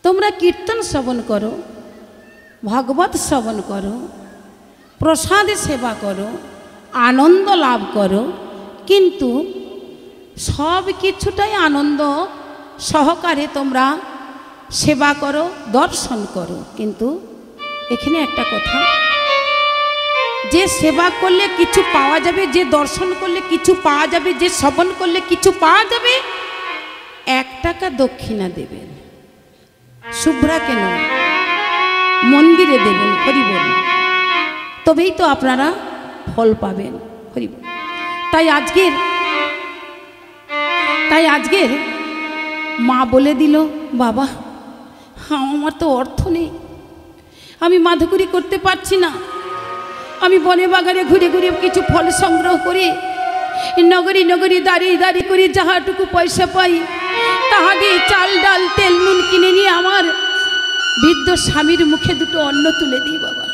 তোমরা কীর্তন শ্রবণ করো, ভগবত শ্রবণ করো, প্রসাদে সেবা করো, আনন্দ লাভ করো, কিন্তু সব কিছুটাই আনন্দ সহকারে তোমরা সেবা করো, দর্শন করো। কিন্তু এখানে একটা কথা, যে সেবা করলে কিছু পাওয়া যাবে, যে দর্শন করলে কিছু পাওয়া যাবে, যে শ্রবণ করলে কিছু পাওয়া যাবে, 1 টাকা দক্ষিণা দেবেন। শুভ্রা কেন, মন্দিরে দেবেন, হরি বল, তবেই তো আপনারা ফল পাবেন, হরি বল। তাই আজকের মা বলে দিল, বাবা আমার তো অর্থ নেই, আমি মাধুকরী করতে পারছি না, আমি বনে বাগানে ঘুরে ঘুরে কিছু ফল সংগ্রহ করি, নগরী নগরী দাঁড়িয়ে দাঁড়িয়ে করি, যাহাটুকু পয়সা পাই তাহা দিয়ে চাল ডাল তেল নুন কিনে নিয়ে আমার বৃদ্ধ স্বামীর মুখে দুটো অন্ন তুলে দিই বাবা।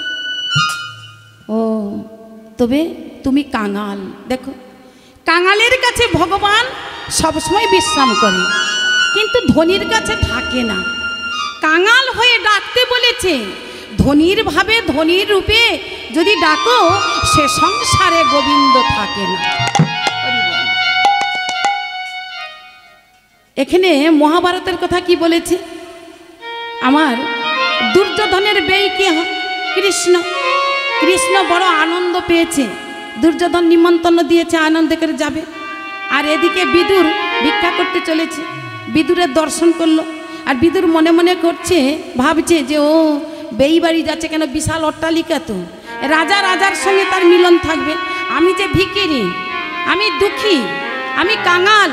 ও তবে তুমি কাঙাল। দেখো, কাঙালের কাছে ভগবান সবসময় বিশ্রাম করে, কিন্তু ধনীর কাছে থাকে না। কাঙাল হয়ে ডাকতে বলেছে, ধনীর ভাবে ধনীর রূপে যদি ডাকো, সে সংসারে গোবিন্দ থাকে না। এখানে মহাভারতের কথা কি বলেছে, আমার দুর্যোধনের বেই কে কৃষ্ণ, কৃষ্ণ বড় আনন্দ পেয়েছে, দুর্যোধন নিমন্ত্রণ দিয়েছে, আনন্দ করে যাবে। আর এদিকে বিদুর ভিক্ষা করতে চলেছে, বিদুরের দর্শন করলো, আর বিদুর মনে মনে করছে, ভাবছে যে ও বেই বাড়ি যাচ্ছে কেন, বিশাল অট্টালিকা, তো রাজার সঙ্গে তার মিলন থাকবে। আমি যে ভিখিরি, আমি দুঃখী, আমি কাঙাল,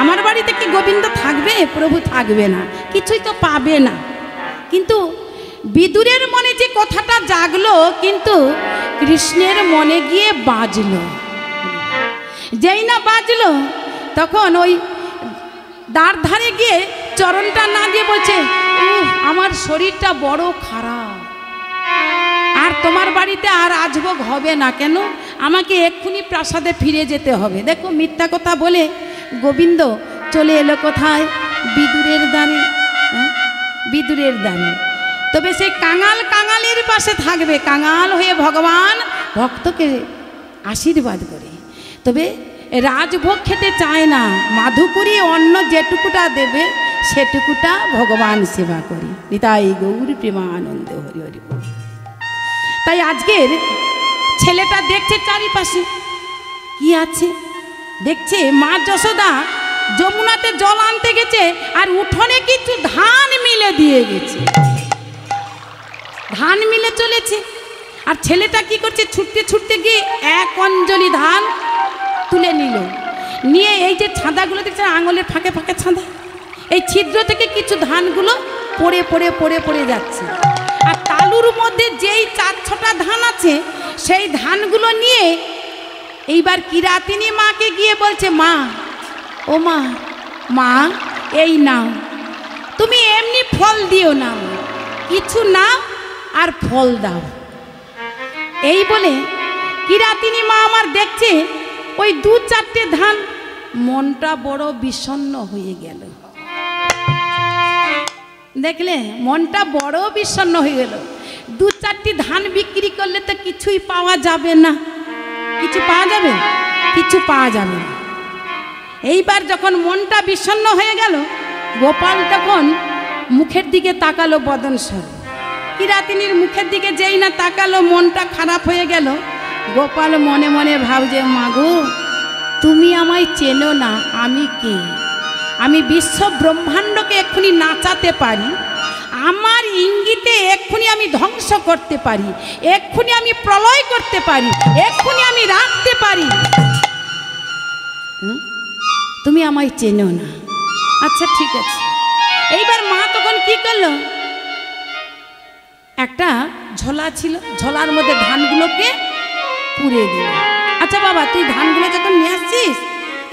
আমার বাড়িতে কি গোবিন্দ থাকবে? প্রভু থাকবে না, কিছুই তো পাবে না। কিন্তু বিদুরের মনে যে কথাটা জাগলো, কিন্তু কৃষ্ণের মনে গিয়ে বাজলো। যেই না বাজলো, তখন ওই দাঁড় ধারে গিয়ে চরণটা না দিয়ে বলছে, আমার শরীরটা বড় খারাপ, আর তোমার বাড়িতে আর আজভোগ হবে না, কেন আমাকে এক্ষুনি প্রাসাদে ফিরে যেতে হবে। দেখো, মিথ্যা কথা বলে গোবিন্দ চলে এলো কোথায়? বিদুরের দ্বারে। বিদুরের দ্বারে। তবে সে কাঙালের পাশে থাকবে, কাঙাল হয়ে ভগবান ভক্তকে আশীর্বাদ করে। তবে রাজভোগ খেতে চায় না, মাধুকরী অন্ন যেটুকুটা দেবে সেটুকুটা ভগবান সেবা করি। নিতাই গৌর প্রেমানন্দ, হরি হরি বল। তাই আজকের ছেলেটা দেখছে চারিপাশে কি আছে, দেখছে মা যশোদা যমুনাতে জল আনতে গেছে, আর উঠোনে কিছু ধান মিলে দিয়ে গেছে, ধান মিলে চলেছে। আর ছেলেটা কি করছে, ছুটতে ছুটতে গিয়ে 1 অঞ্জলি ধান তুলে নিয়ে এই যে ছাঁদাগুলো দেখছে, আঙুলের ফাঁকে ফাঁকে ছাঁদা, এই ছিদ্র থেকে কিছু ধানগুলো পড়ে পড়ে পড়ে পড়ে যাচ্ছে। আর তালুর মধ্যে যেই 4-6টা ধান আছে, সেই ধানগুলো নিয়ে এইবার কিরাতিনী মাকে গিয়ে বলছে, মা, ও মা, মা এই নাও, তুমি এমনি ফল দিও না, কিছু নাও আর ফল দাও। এই বলে কিরাতিনী মা আমার দেখছে ওই 2-4টে ধান, মনটা বড় বিষণ্ণ হয়ে গেল। দেখলে, মনটা বড় বিষণ্ণ হয়ে গেল। 2-4টি ধান বিক্রি করলে তো কিছুই পাওয়া যাবে না, কিছু পাওয়া যাবে, কিছু পাওয়া যাবে না। এইবার যখন মনটা বিষণ্ণ হয়ে গেল, গোপাল তখন মুখের দিকে তাকালো বদন সর। কিরাতিনীর মুখের দিকে যেই না তাকালো, মনটা খারাপ হয়ে গেল। গোপাল মনে মনে ভাবছে, মাগো তুমি আমায় চেনো না, আমি কে? আমি বিশ্ব ব্রহ্মাণ্ডকে এক্ষুনি নাচাতে পারি, আমার ইঙ্গিতে এক্ষুনি আমি ধ্বংস করতে পারি, এক্ষুনি আমি প্রলয় করতে পারি, এক্ষুনি আমি রাখতে পারি, তুমি আমায় চেনো না। আচ্ছা ঠিক আছে। এইবার মা তখন কি করলো, একটা ঝোলা ছিল, ঝোলার মধ্যে ধানগুলোকে পুড়ে দিল। আচ্ছা বাবা, তুই ধানগুলো যখন নিয়ে আসছিস,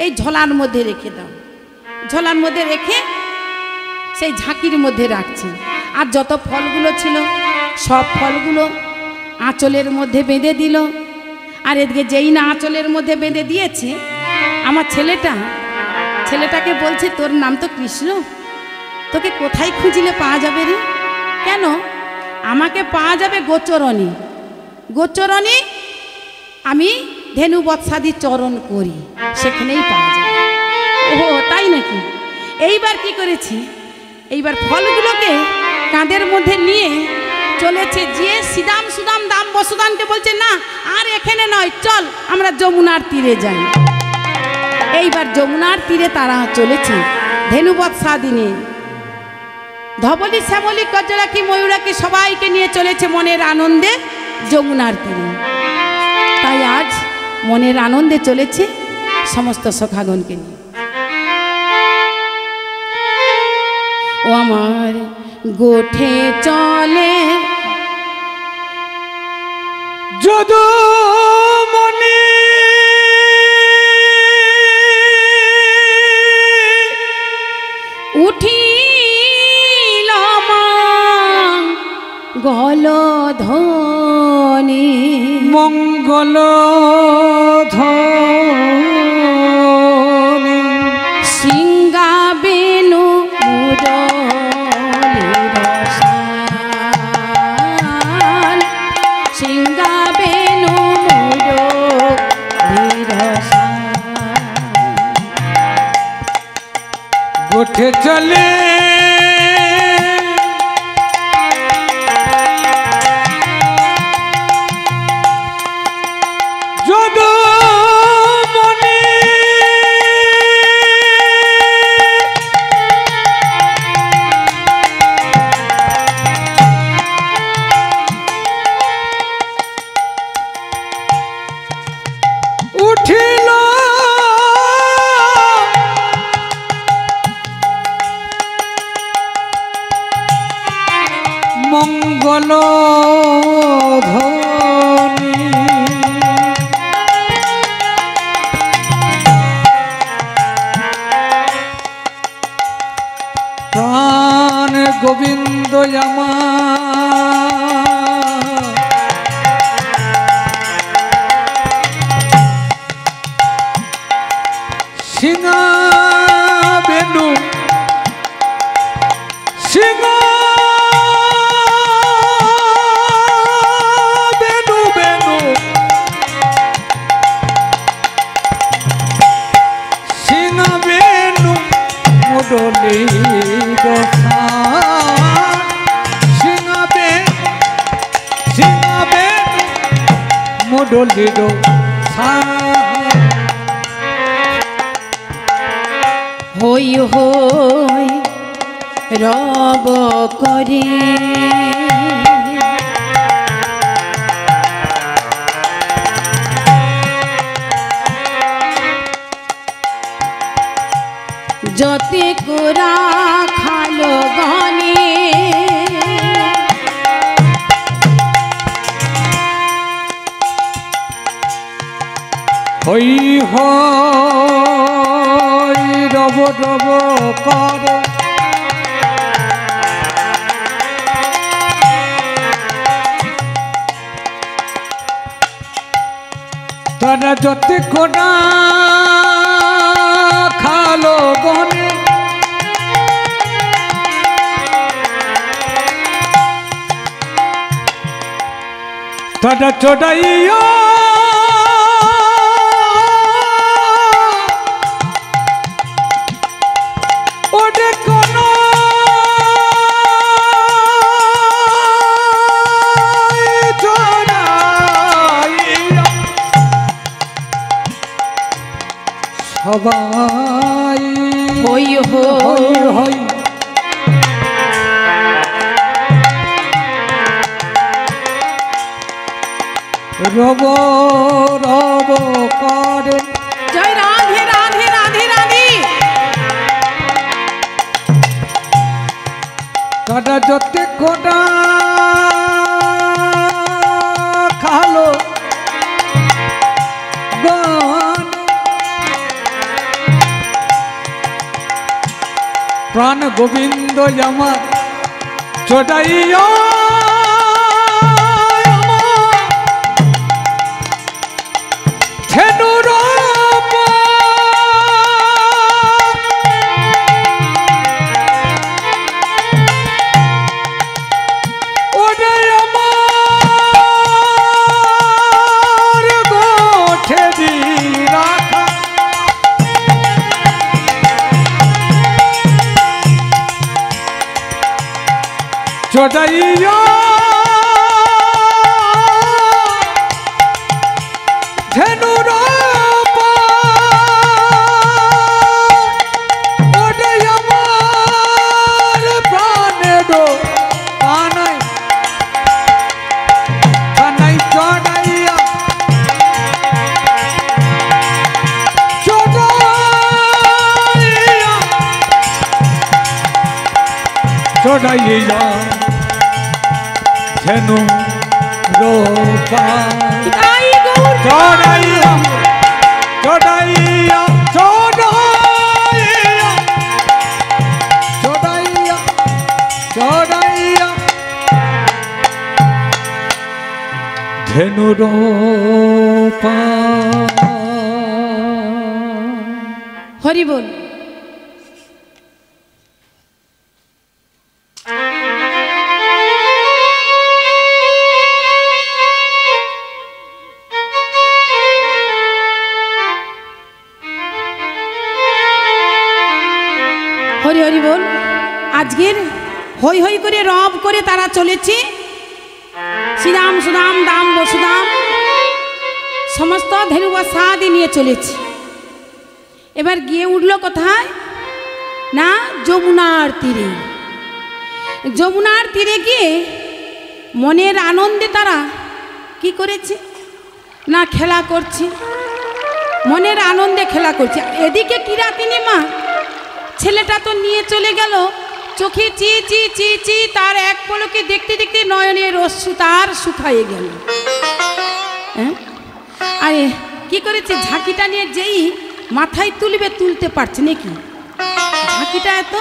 এই ঝোলার মধ্যে রেখে দাও। ঝোলার মধ্যে রেখে সেই ঝাঁকির মধ্যে রাখছে। আর যত ফলগুলো ছিল, সব ফলগুলো আঁচলের মধ্যে বেঁধে দিল। আর এদিকে যেই না আঁচলের মধ্যে বেঁধে দিয়েছে, আমার ছেলেটাকে বলছে, তোর নাম তো কৃষ্ণ, তো তোকে কোথায় খুঁজিলে পাওয়া যাবে রে? কেন? আমাকে পাওয়া যাবে গোচরণী। গোচরণী আমি ধেনু বৎসাদি চরণ করি, সেখানেই পাওয়া যাবে। ও তাই নাকি? এইবার কি করেছি, এইবার ফলগুলোকে কাঁধের মধ্যে নিয়ে চলেছে, যে শ্রীদাম সুদাম দাম বসুদানকে বলছে না আর এখানে নয়, চল আমরা যমুনার তীরে যাই। এইবার যমুনার তীরে তারা চলেছে ধেনুবৎসাদিনী, ধবলি শ্যামলি কজরাকি ময়ূরাকি সবাইকে নিয়ে চলেছে মনের আনন্দে যমুনার তীরে। তাই আজ মনের আনন্দে চলেছে সমস্ত সখাগণকে নিয়ে। ও আমার গোঠে চলে যদুমণি, উঠিল মঙ্গলধ্বনি, মঙ্গলধ্বনি সিংহাবেনু মুরলীর শান, সিংহাবেনু মুরলীর শান। গোঠে চলে যদুমণি, উঠিল মঙ্গলধ্বনি, প্রাণ গোবিন্দ আমার সিংহাবেনু, সিংহাবেনু বেনু, সিংহাবেনু মুরলীর শান, সিংহাবেনু মুরলীর শান। হই হই রব করে যতে কোরা খালো গনে, হই হই রব রব করে তারা যতে কোনা খালো গনে, তারা চড়াইয়া ওরে কোন চড়াইয়া সবাই হই হই হই হই রব রব করে। জয় রাধে রাধে রাধে রাধে। কাটা যতে কোটা খালো গান, প্রাণ গোবিন্দ আমার চটাইয়া চড়াইয়া ধেনুর ওরে আমার প্রাণের কানাই কানাই চড়াইয়া চড়াইয়া ধেনু রোপা চড়াইয়া চড়াইয়া চড়াইয়া চড়াইয়া চড়াইয়া ধেনু রোপা। হরি বল। হরি হরি বল। আজকের হই হই করে রব করে তারা চলেছে শ্রীরাম সুদাম দাম বসুদাম সমস্ত ধেনু বা সাদি নিয়ে চলেছে। এবার গিয়ে উঠল কোথায় না যমুনার তীরে। যমুনার তীরে গিয়ে মনের আনন্দে তারা কি করেছে না খেলা করছে, মনের আনন্দে খেলা করছে। এদিকে কিরাতিনী মা ছেলেটা তো নিয়ে চলে গেল, চোখে চি চি চি চি তার এক পলকে দেখতে দেখতে নয়নের অশ্রু তার শুকায়ে গেল। হ্যাঁ, আরে কি করেছে ঝাঁকিটা নিয়ে যেই মাথায় তুলবে তুলতে পারছে নাকি। ঝাঁকিটা এত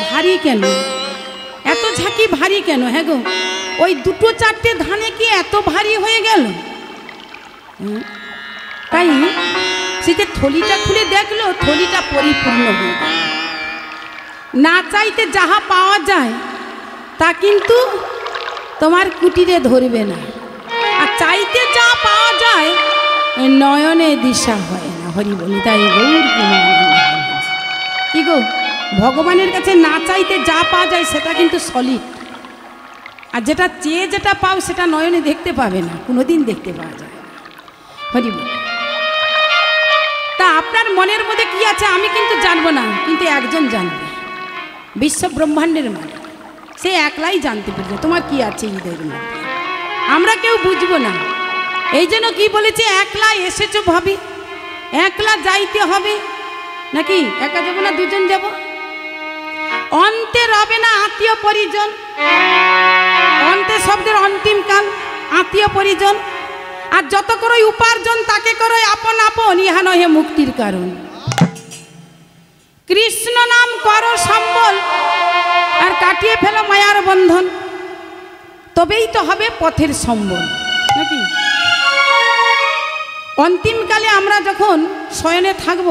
ভারী কেন, এত ঝাঁকি ভারী কেন? হ্যাঁ গো, ওই দুটো চারটে ধানে কি এত ভারী হয়ে গেল? তাই সে যে থলিটা খুলে দেখলো থলিটা পরিপূর্ণ হয়ে গেল। না চাইতে যাহা পাওয়া যায় তা কিন্তু তোমার কুটিরে ধরবে না, আর চাইতে যা পাওয়া যায় নয়নে দিশা হয় না। হরি বলি তাই গৌর কি গো, ভগবানের কাছে না চাইতে যা পাওয়া যায় সেটা কিন্তু সলিড, আর যেটা চেয়ে যেটা পাও সেটা নয়নে দেখতে পাবে না, কোনোদিন দেখতে পাওয়া যায়। হরি বল। তা আপনার মনের মধ্যে কি আছে আমি কিন্তু জানবো না, কিন্তু একজন জানবে, বিশ্ব ব্রহ্মাণ্ডের মালিক, সে একলাই জানতে পারবে তোমার কি আছে হৃদয়ের মধ্যে, আমরা কেউ বুঝবো না। এই জন্য কি বলেছে, একলা এসেছো ভাবি একলা যাইতে হবে নাকি, একা যাবো না দুজন যাব, অন্তে রবে না আত্মীয় পরিজন, অন্তে শব্দের অন্তিম কাল, আত্মীয় পরিজন, আর যত করো উপার্জন তাকে করো আপন আপন, ইহা নহে মুক্তির কারণ। কৃষ্ণ নাম করো সম্বল আর কাটিয়ে ফেলো মায়ার বন্ধন, তবেই তো হবে পথের সম্বল নাকি। অন্তিমকালে আমরা যখন শয়নে থাকব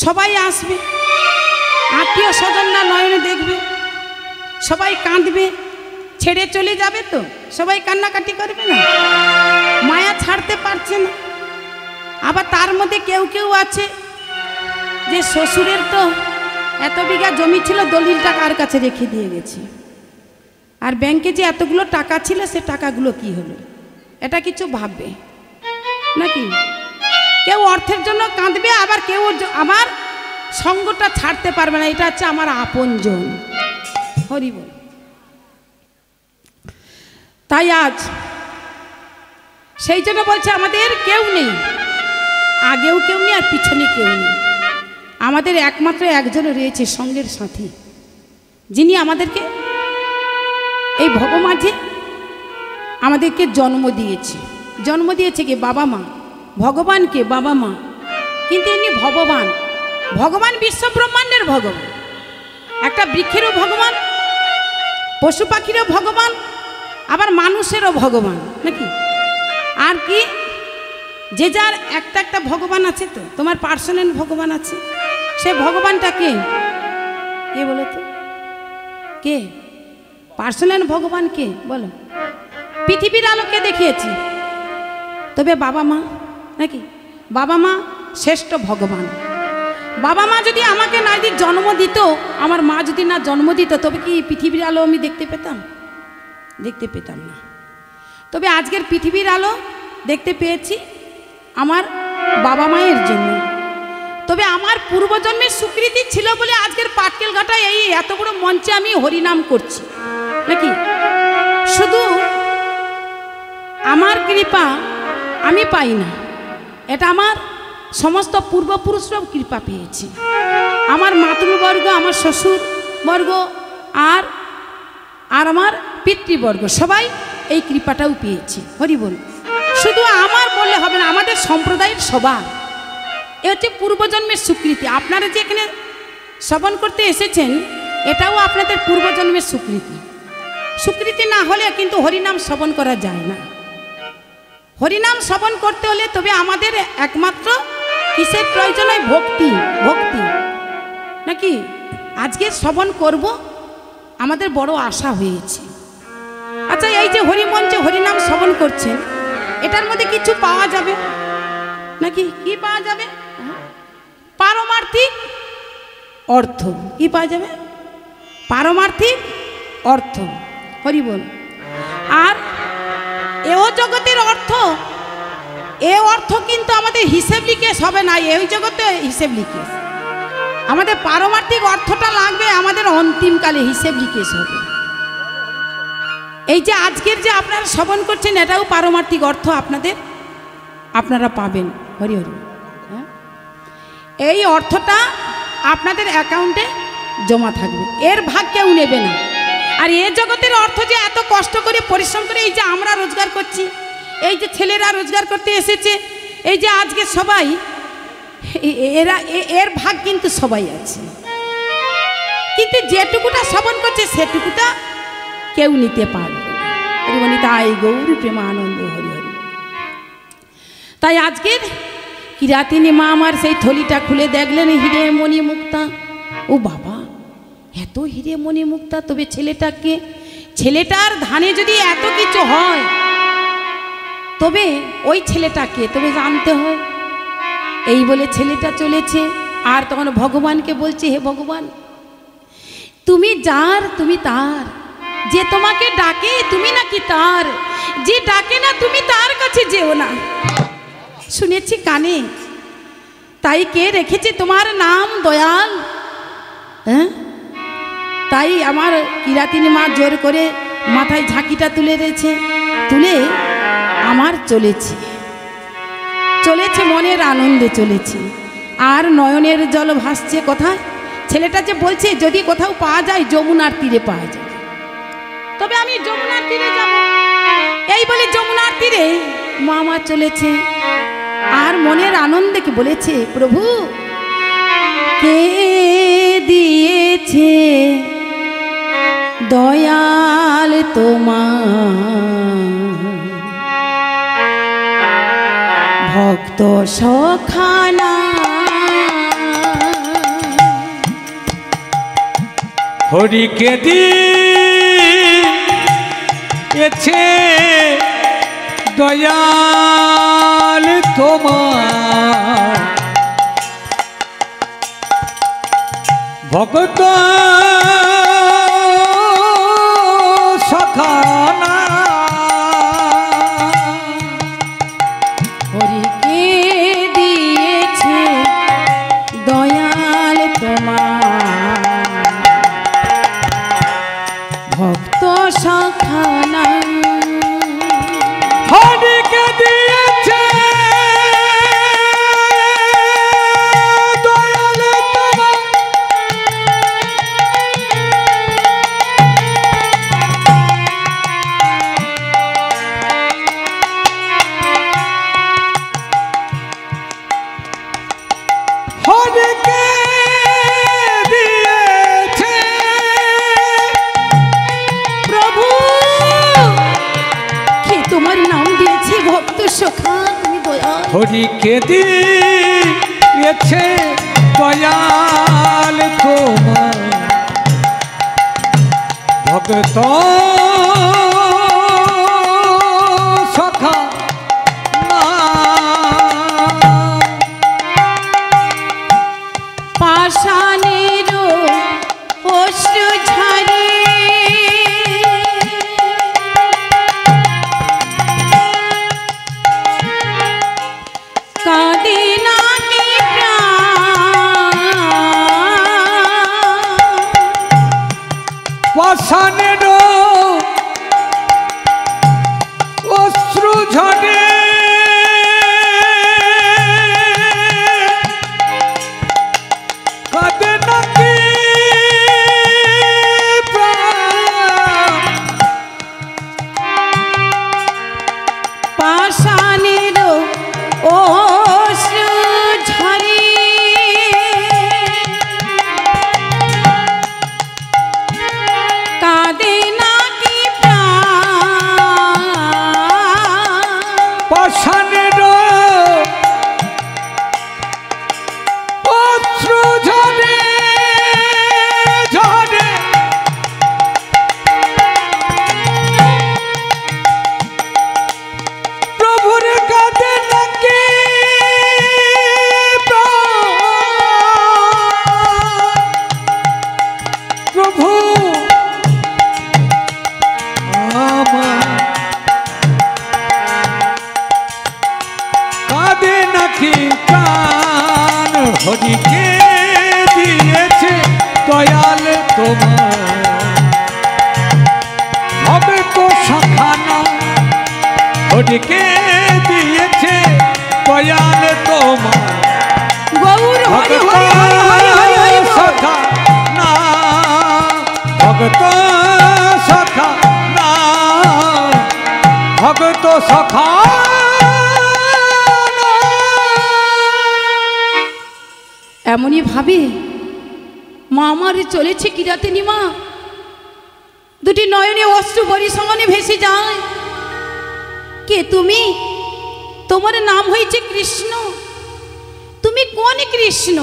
সবাই আসবে, আত্মীয় স্বজনরা নয়নে দেখবে, সবাই কাঁদবে, ছেড়ে চলে যাবে তো সবাই কান্নাকাটি করবে না, মায়া ছাড়তে পারছে না। আবার তার মধ্যে কেউ কেউ আছে যে শ্বশুরের তো এত বিঘা জমি ছিল, দলিলটা কার কাছে রেখে দিয়ে গেছে, আর ব্যাংকে যে এতগুলো টাকা ছিল সে টাকাগুলো কি হলো, এটা কিছু ভাববে নাকি। কেউ অর্থের জন্য কাঁদবে, আবার কেউ আমার সঙ্গটা ছাড়তে পারবে না, এটা হচ্ছে আমার আপনজন। হরি বল। তাই আজ সেই জন্য বলছে আমাদের কেউ নেই, আগেও কেউ নেই আর পিছনে কেউ নেই, আমাদের একমাত্র একজন রয়েছে সঙ্গের সাথী, যিনি আমাদেরকে এই ভগমাঝে আমাদেরকে জন্ম দিয়েছে। জন্ম দিয়েছে কি বাবা মা, ভগবানকে বাবা মা, কিন্তু ইনি ভগবান, ভগবান বিশ্ব ব্রহ্মাণ্ডের ভগবান, একটা বৃক্ষেরও ভগবান, পশু পাখিরও ভগবান, আবার মানুষেরও ভগবান নাকি। আর কি যে যার একটা একটা ভগবান আছে, তো তোমার পার্সোনাল ভগবান আছে, সে ভগবানটা কে, কে বলো তো, কে পার্সোনাল ভগবান কে বলো। পৃথিবীর আলোকে দেখিয়েছি, তবে বাবা মা নাকি, বাবা মা শ্রেষ্ঠ ভগবান। বাবা মা যদি আমাকে না জন্ম দিত, আমার মা যদি না জন্ম দিত, তবে কি পৃথিবীর আলো আমি দেখতে পেতাম? দেখতে পেতাম না। তবে আজকের পৃথিবীর আলো দেখতে পেয়েছি আমার বাবা মায়ের জন্য। তবে আমার পূর্বজন্মের স্বীকৃতি ছিল বলে আজকের পাটকেল ঘাটায় এই এত বড় মঞ্চে আমি হরিনাম করছি নাকি। শুধু আমার কৃপা আমি পাই না, এটা আমার সমস্ত পূর্বপুরুষরাও কৃপা পেয়েছে। আমার মাতৃবর্গ, আমার শ্বশুরবর্গ আর আমার পিতৃবর্গ সবাই এই কৃপাটাও পেয়েছে। হরি বল। শুধু আমার বললে হবে না, আমাদের সম্প্রদায়ের সবার এ হচ্ছে পূর্বজন্মের স্বীকৃতি। আপনারা যে এখানে শ্রবণ করতে এসেছেন এটাও আপনাদের পূর্বজন্মের স্বীকৃতি। স্বীকৃতি না হলে কিন্তু হরিনাম শ্রবণ করা যায় না। হরিনাম শ্রবণ করতে হলে তবে আমাদের একমাত্র কিসের প্রয়োজন হয়? ভক্তি। ভক্তি নাকি আজকে শ্রবণ করব আমাদের বড় আশা হয়েছে। আচ্ছা, এই যে হরিমঞ্চে হরিনাম শ্রবণ করছেন এটার মধ্যে কিছু পাওয়া যাবে নাকি? কি পাওয়া যাবে? পারমার্থিক অর্থ। কি পাওয়া যাবে? পারমার্থিক অর্থ। হরি বল। আর এও জগতের অর্থ, এ অর্থ কিন্তু আমাদের হিসেব লিখেস হবে না। এই জগতে হিসেব লিখেস, আমাদের পারমার্থিক অর্থটা লাগবে আমাদের অন্তিমকালে হিসেব লিখেস হবে। এই যে আজকের যে আপনারা শ্রবণ করছেন এটাও পারমার্থিক অর্থ আপনারা পাবেন। হরি হরি। এই অর্থটা আপনাদের অ্যাকাউন্টে জমা থাকবে, এর ভাগ কেউ নেবে না। আর এ জগতের অর্থ যে এত কষ্ট করে পরিশ্রম করে এই যে আমরা রোজগার করছি, এই যে ছেলেরা রোজগার করতে এসেছে, এই যে আজকে সবাই এর ভাগ কিন্তু সবাই আছে, কিন্তু যেটুকুটা শ্রবণ করছে সেটুকুটা কেউ নিতে পারবে না। হরিবনি তাই গৌর প্রেমানন্দ। হরি হরি। তাই আজকের কিরাতিনী মা আমার সেই থলিটা খুলে দেখলেন হিরে মণি মুক্তা। ও বাবা, এত হিরে মণি মুক্তা, তবে ছেলেটাকে, ছেলেটার ধানে যদি এত কিছু হয় তবে ওই ছেলেটাকে তবে জানতে হয়। এই বলে ছেলেটা চলেছে। আর তখন ভগবানকে বলছে, হে ভগবান, তুমি যার তুমি তার, যে তোমাকে ডাকে তুমি নাকি তার, যে ডাকে না তুমি তার কাছে যেও না। শুনেছি কানে, তাই কে রেখেছে তোমার নাম দয়াল? হ্যাঁ, তাই আমার কিরাতিনী মা জোর করে মাথায় ঝাঁকিটা তুলে রয়েছে, তুলে আমার চলেছে মনের আনন্দে চলেছে। আর নয়নের জল ভাসছে কোথায়? ছেলেটা যে বলছে যদি কোথাও পাওয়া যায় যমুনার তীরে পাওয়া যায়, তবে আমি যমুনার তীরে যাব। এই বলে যমুনার তীরে মা আমার চলেছে আর মনের আনন্দে কি বলেছে, প্রভু কে দিয়েছে দয়াল তোমার ভক্ত সখানা। হরিকে দিয়েছে দয়াল তোমার ভক্ত সখানা। হরিকে দিয়েছে দয়াল তোমার ভক্ত সখানা। হরিকে দিয়েছে দয়াল তোমার হরিকে দিয়েছে প্রভু কে তোমার নাম দিয়েছে ভক্ত সখা তুমি দয়াল। হরিকে দিয়েছে দয়াল তোমার ভক্ত সখা না। পাষাণের অশ্রু ঝাড়ে পাষাণের অশ্রু ঝরে কাঁদে নাকি প্রাণ পাষাণের অশ্রু ঝরে কাঁদে নাকি প্রাণ পাষাণের অশ্রু ঝরে ঝরে প্রভুর কাঁদে নাকি প্রভু আমার কাঁদে নাকি প্রাণ হরিকে দিয়েছে দয়াল তোমার হবে তো সখানা হরিকে দিয়েছে দয়াল তোমার গৌর হরি হরি হরি হরি হরি হরি বল। সখা না ভগত সখা না ভগত সখা না। এমনই ভাবে মা আমারে চলেছে কিরাতে নিমা দুটি নয়নে অশ্রু বরি সমানে ভেসে যায়। কে তুমি? তোমার নাম হয়েছে কৃষ্ণ। তুমি কোন কৃষ্ণ?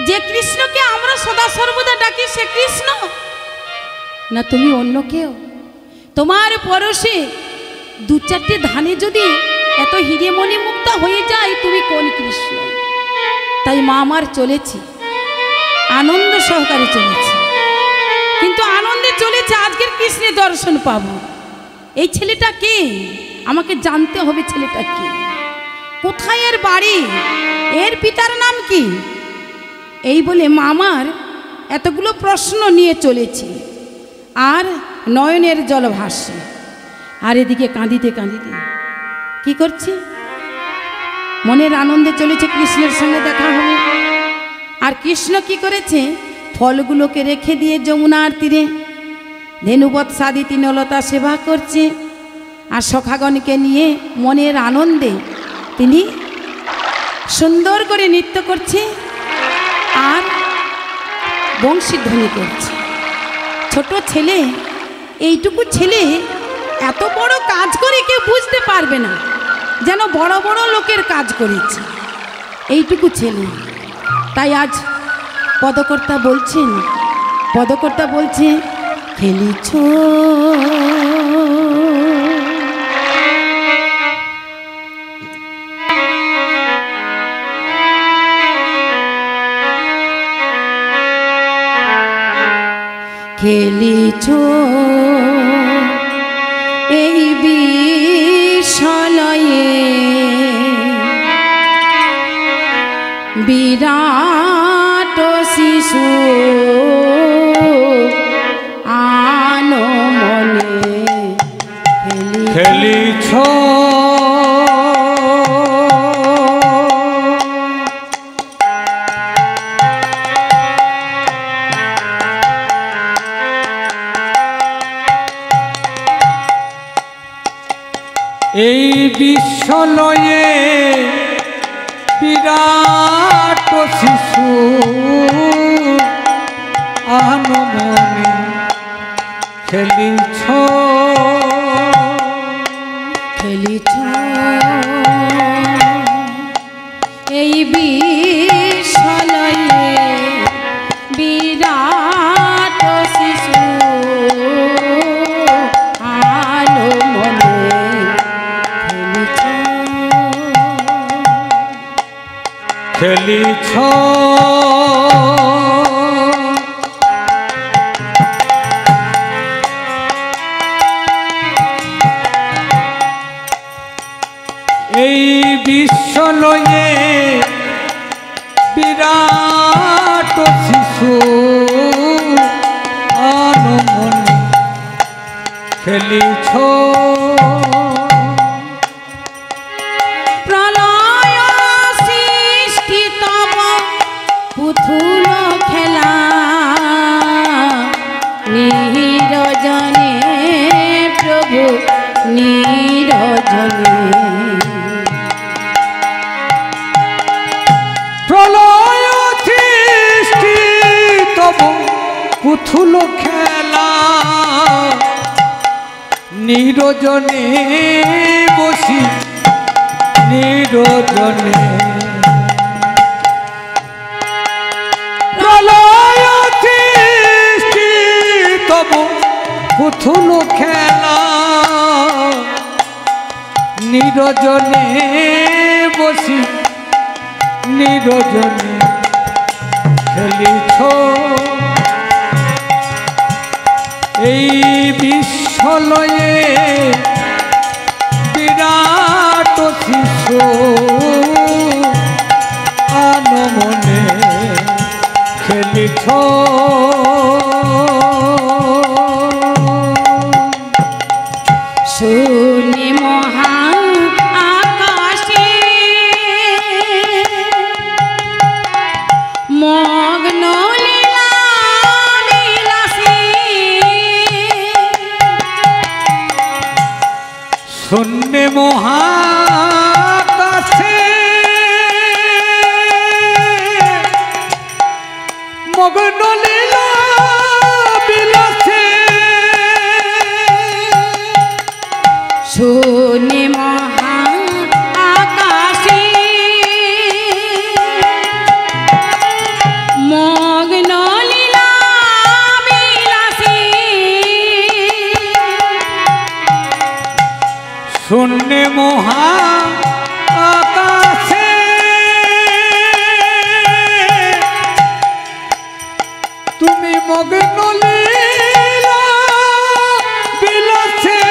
যে কৃষ্ণকে আমরা সদা সর্বদা ডাকি সে কৃষ্ণ না তুমি অন্য কেউ? তোমার পরশে দু চারটে ধানে যদি এত হিরেমণি মুক্তা হয়ে যায় তুমি কোন কৃষ্ণ? তাই মা আমার চলেছি, আনন্দ সহকারে চলেছি, কিন্তু আনন্দে চলেছে আজকের কৃষ্ণের দর্শন পাবো। এই ছেলেটা কে? আমাকে জানতে হবে ছেলেটা কে, কোথায় এর বাড়ি, এর পিতার নাম কি? এই বলে মা আমার এতগুলো প্রশ্ন নিয়ে চলেছি আর নয়নের জল ভাসছে। আর এদিকে কাঁদিতে কাঁদিতে কি করছে? মনের আনন্দে চলেছে কৃষ্ণের সঙ্গে দেখা হবে। আর কৃষ্ণ কি করেছে? ফলগুলোকে রেখে দিয়ে যমুনার তীরে ধেনুবৎ সাদি তৃণলতা সেবা করছে আর সখাগণকে নিয়ে মনের আনন্দে তিনি সুন্দর করে নৃত্য করছে আর বংশীধ্বনি করছে। ছোট ছেলে, এইটুকু ছেলে এত বড় কাজ করে কেউ বুঝতে পারবে না, যেন বড় বড় লোকের কাজ করেছে এইটুকু ছেলে। তাই আজ পদকর্তা বলছে খেলিছ খেলিছ এই বিষলয়ে বিরাট শিশু আনো মনে খেলিছ এই বিশ্বলয়ে বিরাট শিশু আনমনে খেলিছ এই বিষলয়ে বিরাট শিশু আলো মনে খেলিছ এই বিশ্বলয়ে বিরাট শিশু আনমনে খেলিছ প্রলয় সৃষ্টি তব পুতুল খেলা নিরজনে প্রভু নিরজনে প্রলয় সৃষ্টি তব পুতুল খেলা নিরজনে বসি নিরজনে প্রলয় সৃষ্টি তব পুতুল খেলা নিরজনে বসি নিরজনে খেলিছ এই বিশ্বলয়ে বিরাট শিশু আনমনে খেলিছ শুনে মহা আকাশে মগ্ন লীলা বিলাসী শূন্য মহাকাশে মগ্ন লীলা বিলাসে শুনে মহা আকাশে মগ্ন লীলা বিলাসী শূন্য মহা আকাশে তুমি মগ্ন লীলা বিলাসে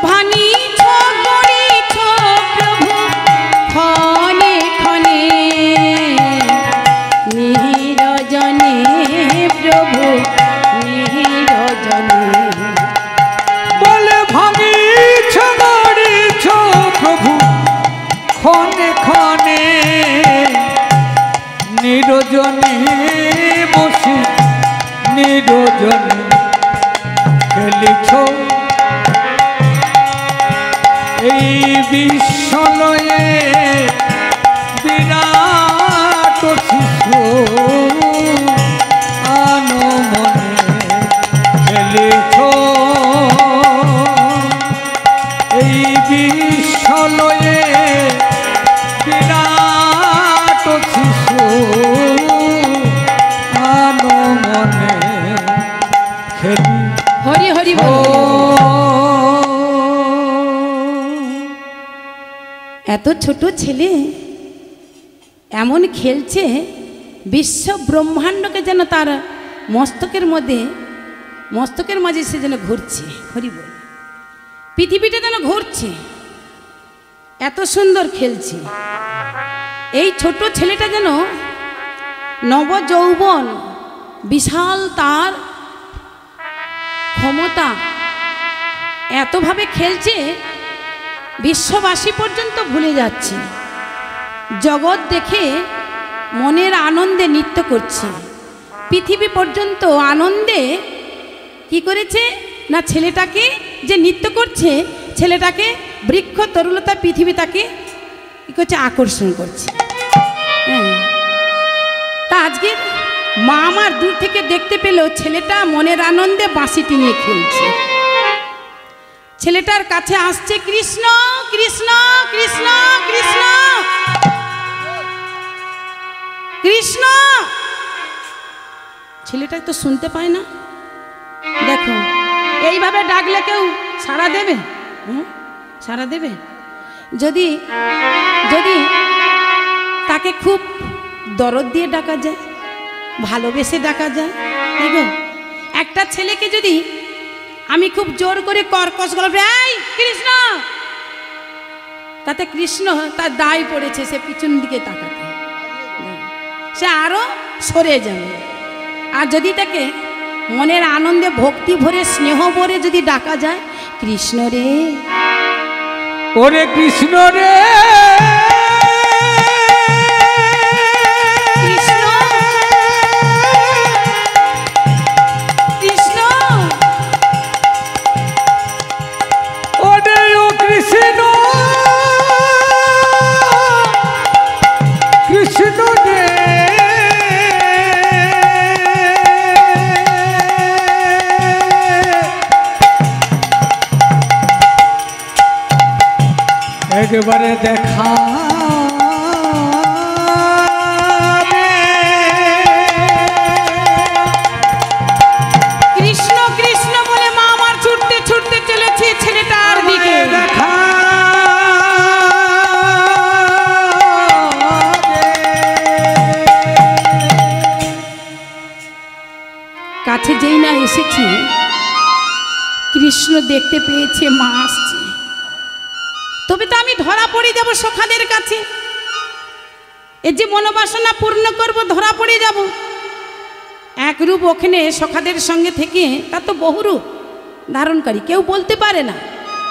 ভানিছ গড়িছ প্রভু ক্ষণে ক্ষণে নিরজনে প্রভু নিরজনে বলে ভাঙিছ গড়িছ প্রভু ক্ষণে ক্ষণে নিরজনে বসি নিরজনে খেলিছ এই বিশ্বলয়ে বিরাট শিশু আনমনে খেলিছ এই বিশ্বলয়ে বিরাট শিশু আনমনে খেলি হরি হরি বল। এত ছোট ছেলে এমন খেলছে, বিশ্ব ব্রহ্মাণ্ডকে যেন তার মস্তকের মাঝে সে যেন ঘুরছে। হরি বল। পৃথিবীটা যেন ঘুরছে, এত সুন্দর খেলছে। এই ছোট ছেলেটা যেন নবযৌবন, বিশাল তার ক্ষমতা, এতভাবে খেলছে বিশ্ববাসী পর্যন্ত ভুলে যাচ্ছে। জগৎ দেখে মনের আনন্দে নৃত্য করছে। পৃথিবী পর্যন্ত আনন্দে কি করেছে না, ছেলেটাকে যে নৃত্য করছে, ছেলেটাকে বৃক্ষ তরুলতা পৃথিবী তাকে কি করছে, আকর্ষণ করছে। হ্যাঁ, তা আজকে মা আমার দূর থেকে দেখতে পেল ছেলেটা মনের আনন্দে বাঁশিটি নিয়ে খেলছে। ছেলেটার কাছে আসছে, কৃষ্ণ কৃষ্ণ কৃষ্ণ কৃষ্ণ কৃষ্ণ। ছেলেটা তো শুনতে পায় না। দেখো, এইভাবে ডাকলে কেউ সাড়া দেবে? সাড়া দেবে? যদি যদি তাকে খুব দরদ দিয়ে ডাকা যায়, ভালোবেসে ডাকা যায়। দেখো, একটা ছেলেকে যদি আমি খুব জোর করে কর্কশ গলায় এই কৃষ্ণ, তাতে কৃষ্ণ তার দায় পড়েছে, সে পিছন দিকে তাকাতে, সে আরো সরে যাবে। আর যদি তাকে মনের আনন্দে ভক্তি ভরে স্নেহ ভরে যদি ডাকা যায়, কৃষ্ণ রে, ওরে কৃষ্ণ রে, কৃষ্ণ কৃষ্ণ, ওরে ও কৃষ্ণ, কৃষ্ণ রে, একবারে দেখা কৃষ্ণ কৃষ্ণ বলে মা আমার ছুটতে ছুটতে চলেছে ছেলেটার দিকে। দেখা কাছে যেই না এসেছি, কৃষ্ণ দেখতে পেয়েছে মা আসছে, তবে তো আমি ধরা পড়ে যাব সখাদের কাছে। এই যে মনোবাসনা পূর্ণ করব, ধরা পড়ে যাব। এক রূপ ওখানে সখাদের সঙ্গে থেকে তা তো বহু রূপ ধারণকারী, কেউ বলতে পারে না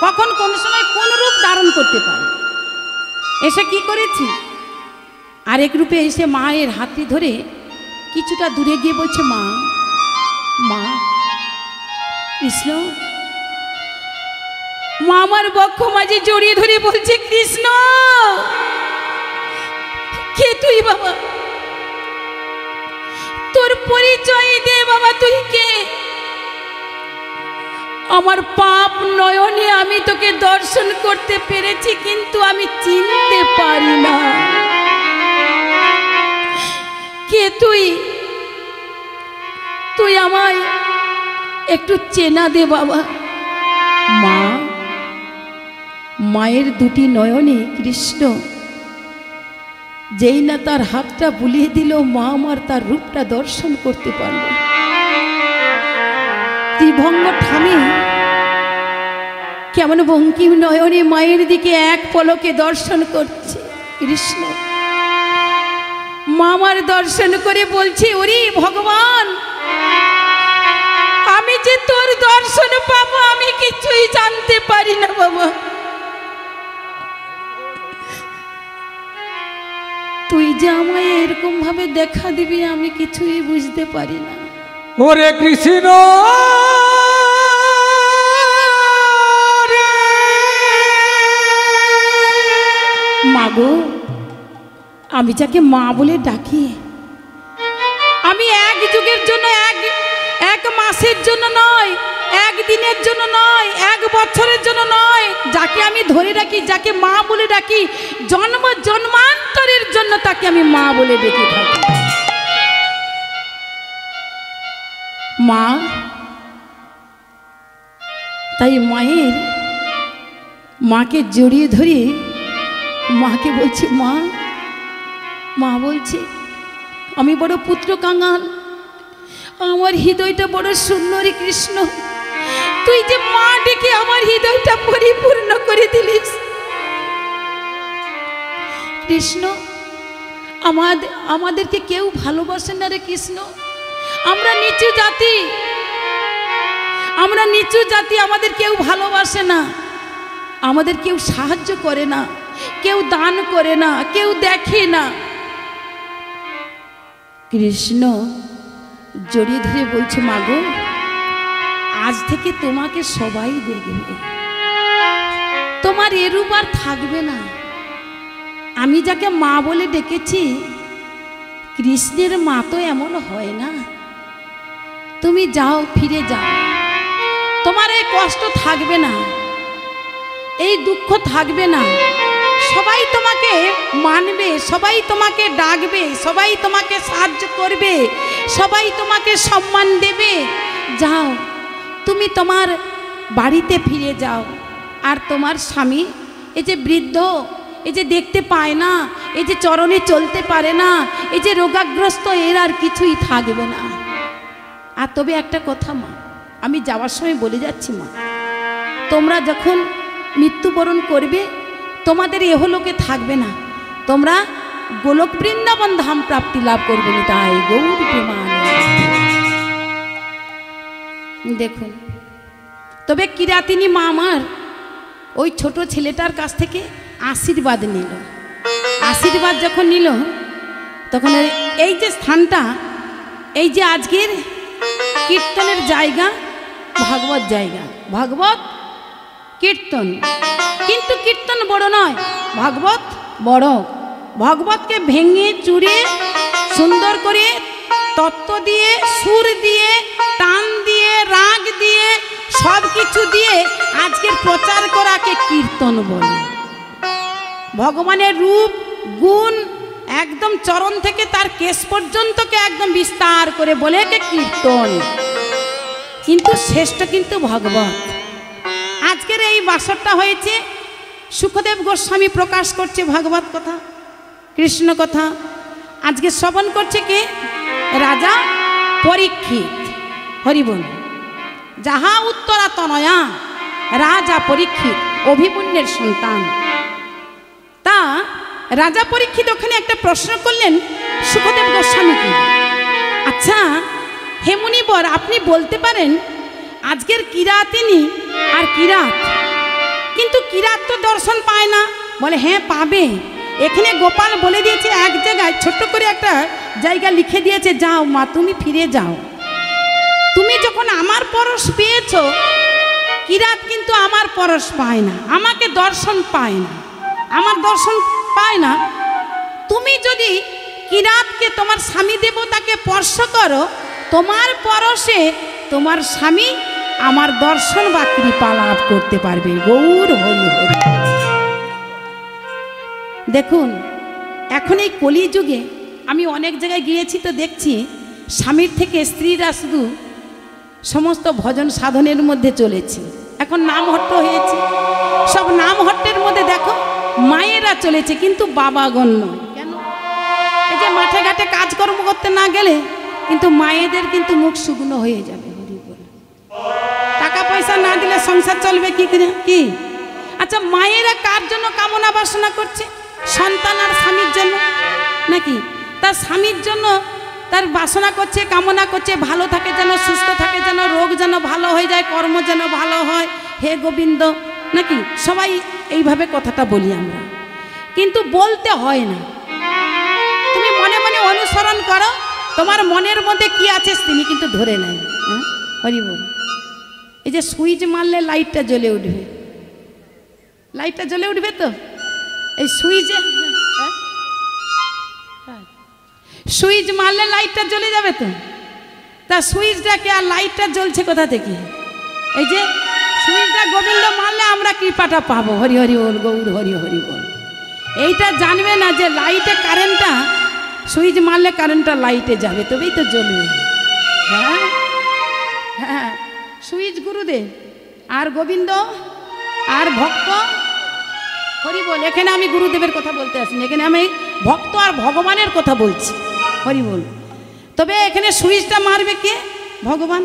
কখন কোন সময় কোন রূপ ধারণ করতে পারে। এসে কি করেছি, আরেক রূপে এসে মায়ের হাতটি ধরে কিছুটা দূরে গিয়ে বলছে, মা মা কৃষ্ণ। মা আমার বক্ষ মাঝে জড়িয়ে ধরে বলছে, কৃষ্ণ কে তুই বাবা, তোর পরিচয় দে বাবা, তুই কে? আমার পাপ নয়নে আমি তোকে দর্শন করতে পেরেছি, কিন্তু আমি চিনতে পারি না কে তুই। তুই আমায় একটু চেনা দে বাবা। মা, মায়ের দুটি নয়নে কৃষ্ণ যেই না তার হাতটা বুলিয়ে দিল, মা আমার তার রূপটা দর্শন করতে পারল। ত্রিভঙ্গ ঠামে কেমন বঙ্কিম নয়নে মায়ের দিকে এক পলকে দর্শন করছে কৃষ্ণ। মা আমার দর্শন করে বলছে, ওরে ভগবান, আমি যে তোর দর্শন পাবো আমি কিছুই জানতে পারি না বাবা। তুই যে আমায় এরকম ভাবে দেখা দিবি আমি কিছুই বুঝতে পারি না। ওরে কৃষ্ণ মাগো, আমি যাকে মা বলে ডাকি, আমি এক যুগের জন্য, এক মাসের জন্য নয়, এক দিনের জন্য নয়, এক বছরের জন্য নয়, যাকে আমি ধরে রাখি, যাকে মা বলে ডাকি, জন্ম জন্মান্তরের জন্য তাকে আমি মা বলে ডেকে থাকি। মা, তাই মাকে জড়িয়ে ধরে মাকে বলছি, মা। মা বলছে, আমি বড় পুত্র কাঙাল, আমার হৃদয়টা বড় শূন্য রে কৃষ্ণ, তুই যে মা ডেকে আমার হৃদয়টা পরিপূর্ণ করে দিলিস। কৃষ্ণ, আমাদেরকে কেউ ভালোবাসে না রে কৃষ্ণ, আমরা নিচু জাতি, আমাদের কেউ ভালোবাসে না, আমাদের কেউ সাহায্য করে না, কেউ দান করে না, কেউ দেখে না। কৃষ্ণ জড়িয়ে ধরে বলছে, মাগো, আজ থেকে তোমাকে সবাই দেখবে, তোমার এরূপ আর থাকবে না। আমি যাকে মা বলে ডেকেছি, কৃষ্ণের মা তো এমন হয় না। তুমি যাও, ফিরে যাও, তোমার এই কষ্ট থাকবে না, এই দুঃখ থাকবে না। সবাই তোমাকে মানবে, সবাই তোমাকে ডাকবে, সবাই তোমাকে সাহায্য করবে, সবাই তোমাকে সম্মান দেবে। যাও, তুমি তোমার বাড়িতে ফিরে যাও। আর তোমার স্বামী, এই যে বৃদ্ধ, এই যে দেখতে পায় না, এই যে চরণে চলতে পারে না, এই যে রোগাগ্রস্ত, এর আর কিছুই থাকবে না। আর তবে একটা কথা মা, আমি যাওয়ার সময় বলে যাচ্ছি, মা, তোমরা যখন মৃত্যুবরণ করবে, তোমাদের এহলোকে থাকবে না, তোমরা গোলক বৃন্দাবন ধাম প্রাপ্তি লাভ করবে। তাই গৌর প্রেমানন্দ। দেখুন, তবে কিরাতিনী মা আমার ওই ছোট ছেলেটার কাছ থেকে আশীর্বাদ নিল। আশীর্বাদ যখন নিল তখন এই যে স্থানটা, এই যে আজকের কীর্তনের জায়গা, ভাগবত জায়গা, ভাগবত কীর্তন, কিন্তু কীর্তন বড় নয়, ভাগবত বড়। ভাগবতকে ভেঙে চুরে সুন্দর করে তত্ত্ব দিয়ে, সুর দিয়ে, টান দিয়ে, রাগ দিয়ে, সব কিছু দিয়ে আজকের প্রচার করাকে কীর্তন বলে। ভগবানের রূপ গুণ একদম চরণ থেকে তার কেশ পর্যন্তকে একদম বিস্তার করে বলে কে কীর্তন, কিন্তু শ্রেষ্ঠ কিন্তু ভাগবত। আজকের এই বাসরটা হয়েছে সুখদেব গোস্বামী প্রকাশ করছে ভাগবত কথা, কৃষ্ণ কথা। আজকে শ্রবণ করছে কে? রাজা পরীক্ষিত। হরিবল। যাহা উত্তরা তনয়া, রাজা পরীক্ষিত অভিমন্যুর সন্তান। তা রাজা পরীক্ষিত ওখানে একটা প্রশ্ন করলেন সুখদেব গোস্বামীকে, আচ্ছা হে মুনিবর, আপনি বলতে পারেন আজকের কিরাতিনী আর কিরাত, কিন্তু কিরাত তো দর্শন পায় না। বলে হ্যাঁ পাবে, এখানে গোপাল বলে দিয়েছে এক জায়গায় ছোট্ট করে একটা জায়গা লিখে দিয়েছে, যাও মা তুমি ফিরে যাও। তুমি যখন আমার পরশ পেয়েছ, কিরাত কিন্তু আমার পরশ পায় না, আমাকে দর্শন পায় না, আমার দর্শন পায় না। তুমি যদি কিরাতকে তোমার স্বামী দেবতাকে স্পর্শ করো, তোমার পরশে তোমার স্বামী আমার দর্শন বা কৃপা লাভ করতে পারবে। গৌর হরি হরি। দেখুন, এখন এই কলিযুগে আমি অনেক জায়গায় গিয়েছি তো দেখছি স্বামীর থেকে স্ত্রীরা শুধু সমস্ত ভজন সাধনের মধ্যে চলেছে। এখন নামহট্ট হয়েছে, সব নামহট্টের মধ্যে দেখো মায়েরা চলেছে, কিন্তু বাবাগণ নয়। কেন? এই যে মাঠে ঘাটে কাজকর্ম করতে না গেলে কিন্তু মায়েদের কিন্তু মুখ শুকনো হয়ে যাবে। হরি বল। টাকা পয়সা না দিলে সংসার চলবে কি কি? আচ্ছা, মায়েরা কার জন্য কামনা বাসনা করছে? সন্তান আর স্বামীর জন্য নাকি? তার স্বামীর জন্য তার বাসনা করছে, কামনা করছে, ভালো থাকে যেন, সুস্থ থাকে যেন, রোগ যেন ভালো হয়ে যায়, কর্ম যেন ভালো হয়, হে গোবিন্দ নাকি? সবাই এইভাবে কথাটা বলি আমরা, কিন্তু বলতে হয় না। তুমি মনে মনে অনুসরণ করো, তোমার মনের মধ্যে কি আছে তিনি কিন্তু ধরে নেয়। হরি বল। এই যে সুইচ মারলে লাইটটা জ্বলে উঠবে, লাইটটা জ্বলে উঠবে তো, এই সুইচে সুইচ মারলে লাইটটা জ্বলে যাবে তো। তা সুইচটাকে আর লাইটটা জ্বলছে কোথা থেকে? এই যে সুইচটা গোবিন্দ মারলে আমরা কৃপাটা পাবো। হরি হরি বল, গৌর হরি হরি বল। এইটা জানবে না যে লাইটে কারেন্টটা, সুইচ মারলে কারেন্টটা লাইটে যাবে, তবেই তো জ্বলবে। হ্যাঁ হ্যাঁ, সুইচ গুরুদেব আর গোবিন্দ আর ভক্ত। হরি বল। এখানে আমি গুরুদেবের কথা বলতে আসিনি, এখানে আমি ভক্ত আর ভগবানের কথা বলছি। হরি বল। তবে এখানে সুইচটা মারবে কে? ভগবান।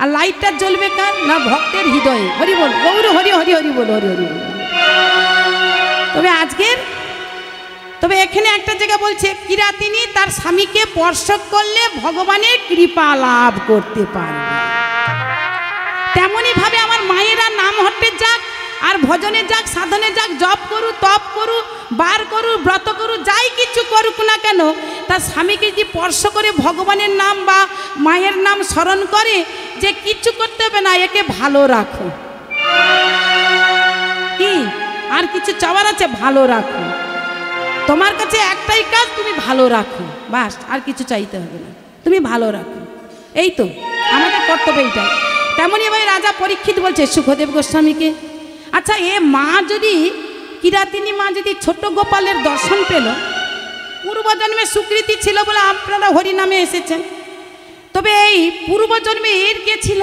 আর লাইটটা জ্বলবে কার? না ভক্তের হৃদয়ে। হরি বল, গৌর হরি হরি হরি বল, হরি হরি বল। তবে এখানে একটা জায়গা বলছে কিরাতিনী তার স্বামীকে স্পর্শ করলে ভগবানের কৃপা লাভ করতে পারবে। তেমনি ভাবে আমার মায়েরা নাম হট্টে যাক আর ভজনে যাক, সাধনে যাক, জপ করু, তপ করু, বার করু, ব্রত করু, যাই কিছু করুক না কেন, তার স্বামীকে যদি স্পর্শ করে ভগবানের নাম বা মায়ের নাম স্মরণ করে, যে কিছু করতে হবে না, একে ভালো রাখো। কি আর কিছু চাওয়ার আছে? ভালো রাখো। তোমার কাছে একটাই কাজ, তুমি ভালো রাখো, বাস, আর কিছু চাইতে হবে না, তুমি ভালো রাখো। এই তো আমাদের কর্তব্য এইটাই। তেমনই এবার রাজা পরীক্ষিত বলছে সুখদেব গোস্বামীকে, আচ্ছা এ মা যদি, কিরাতিনী মা যদি ছোট গোপালের দর্শন পেল, পূর্বজন্মে সুকৃতি ছিল বলে আপনারা হরিনামে এসেছেন, তবে এই পূর্বজন্মে এর কে ছিল?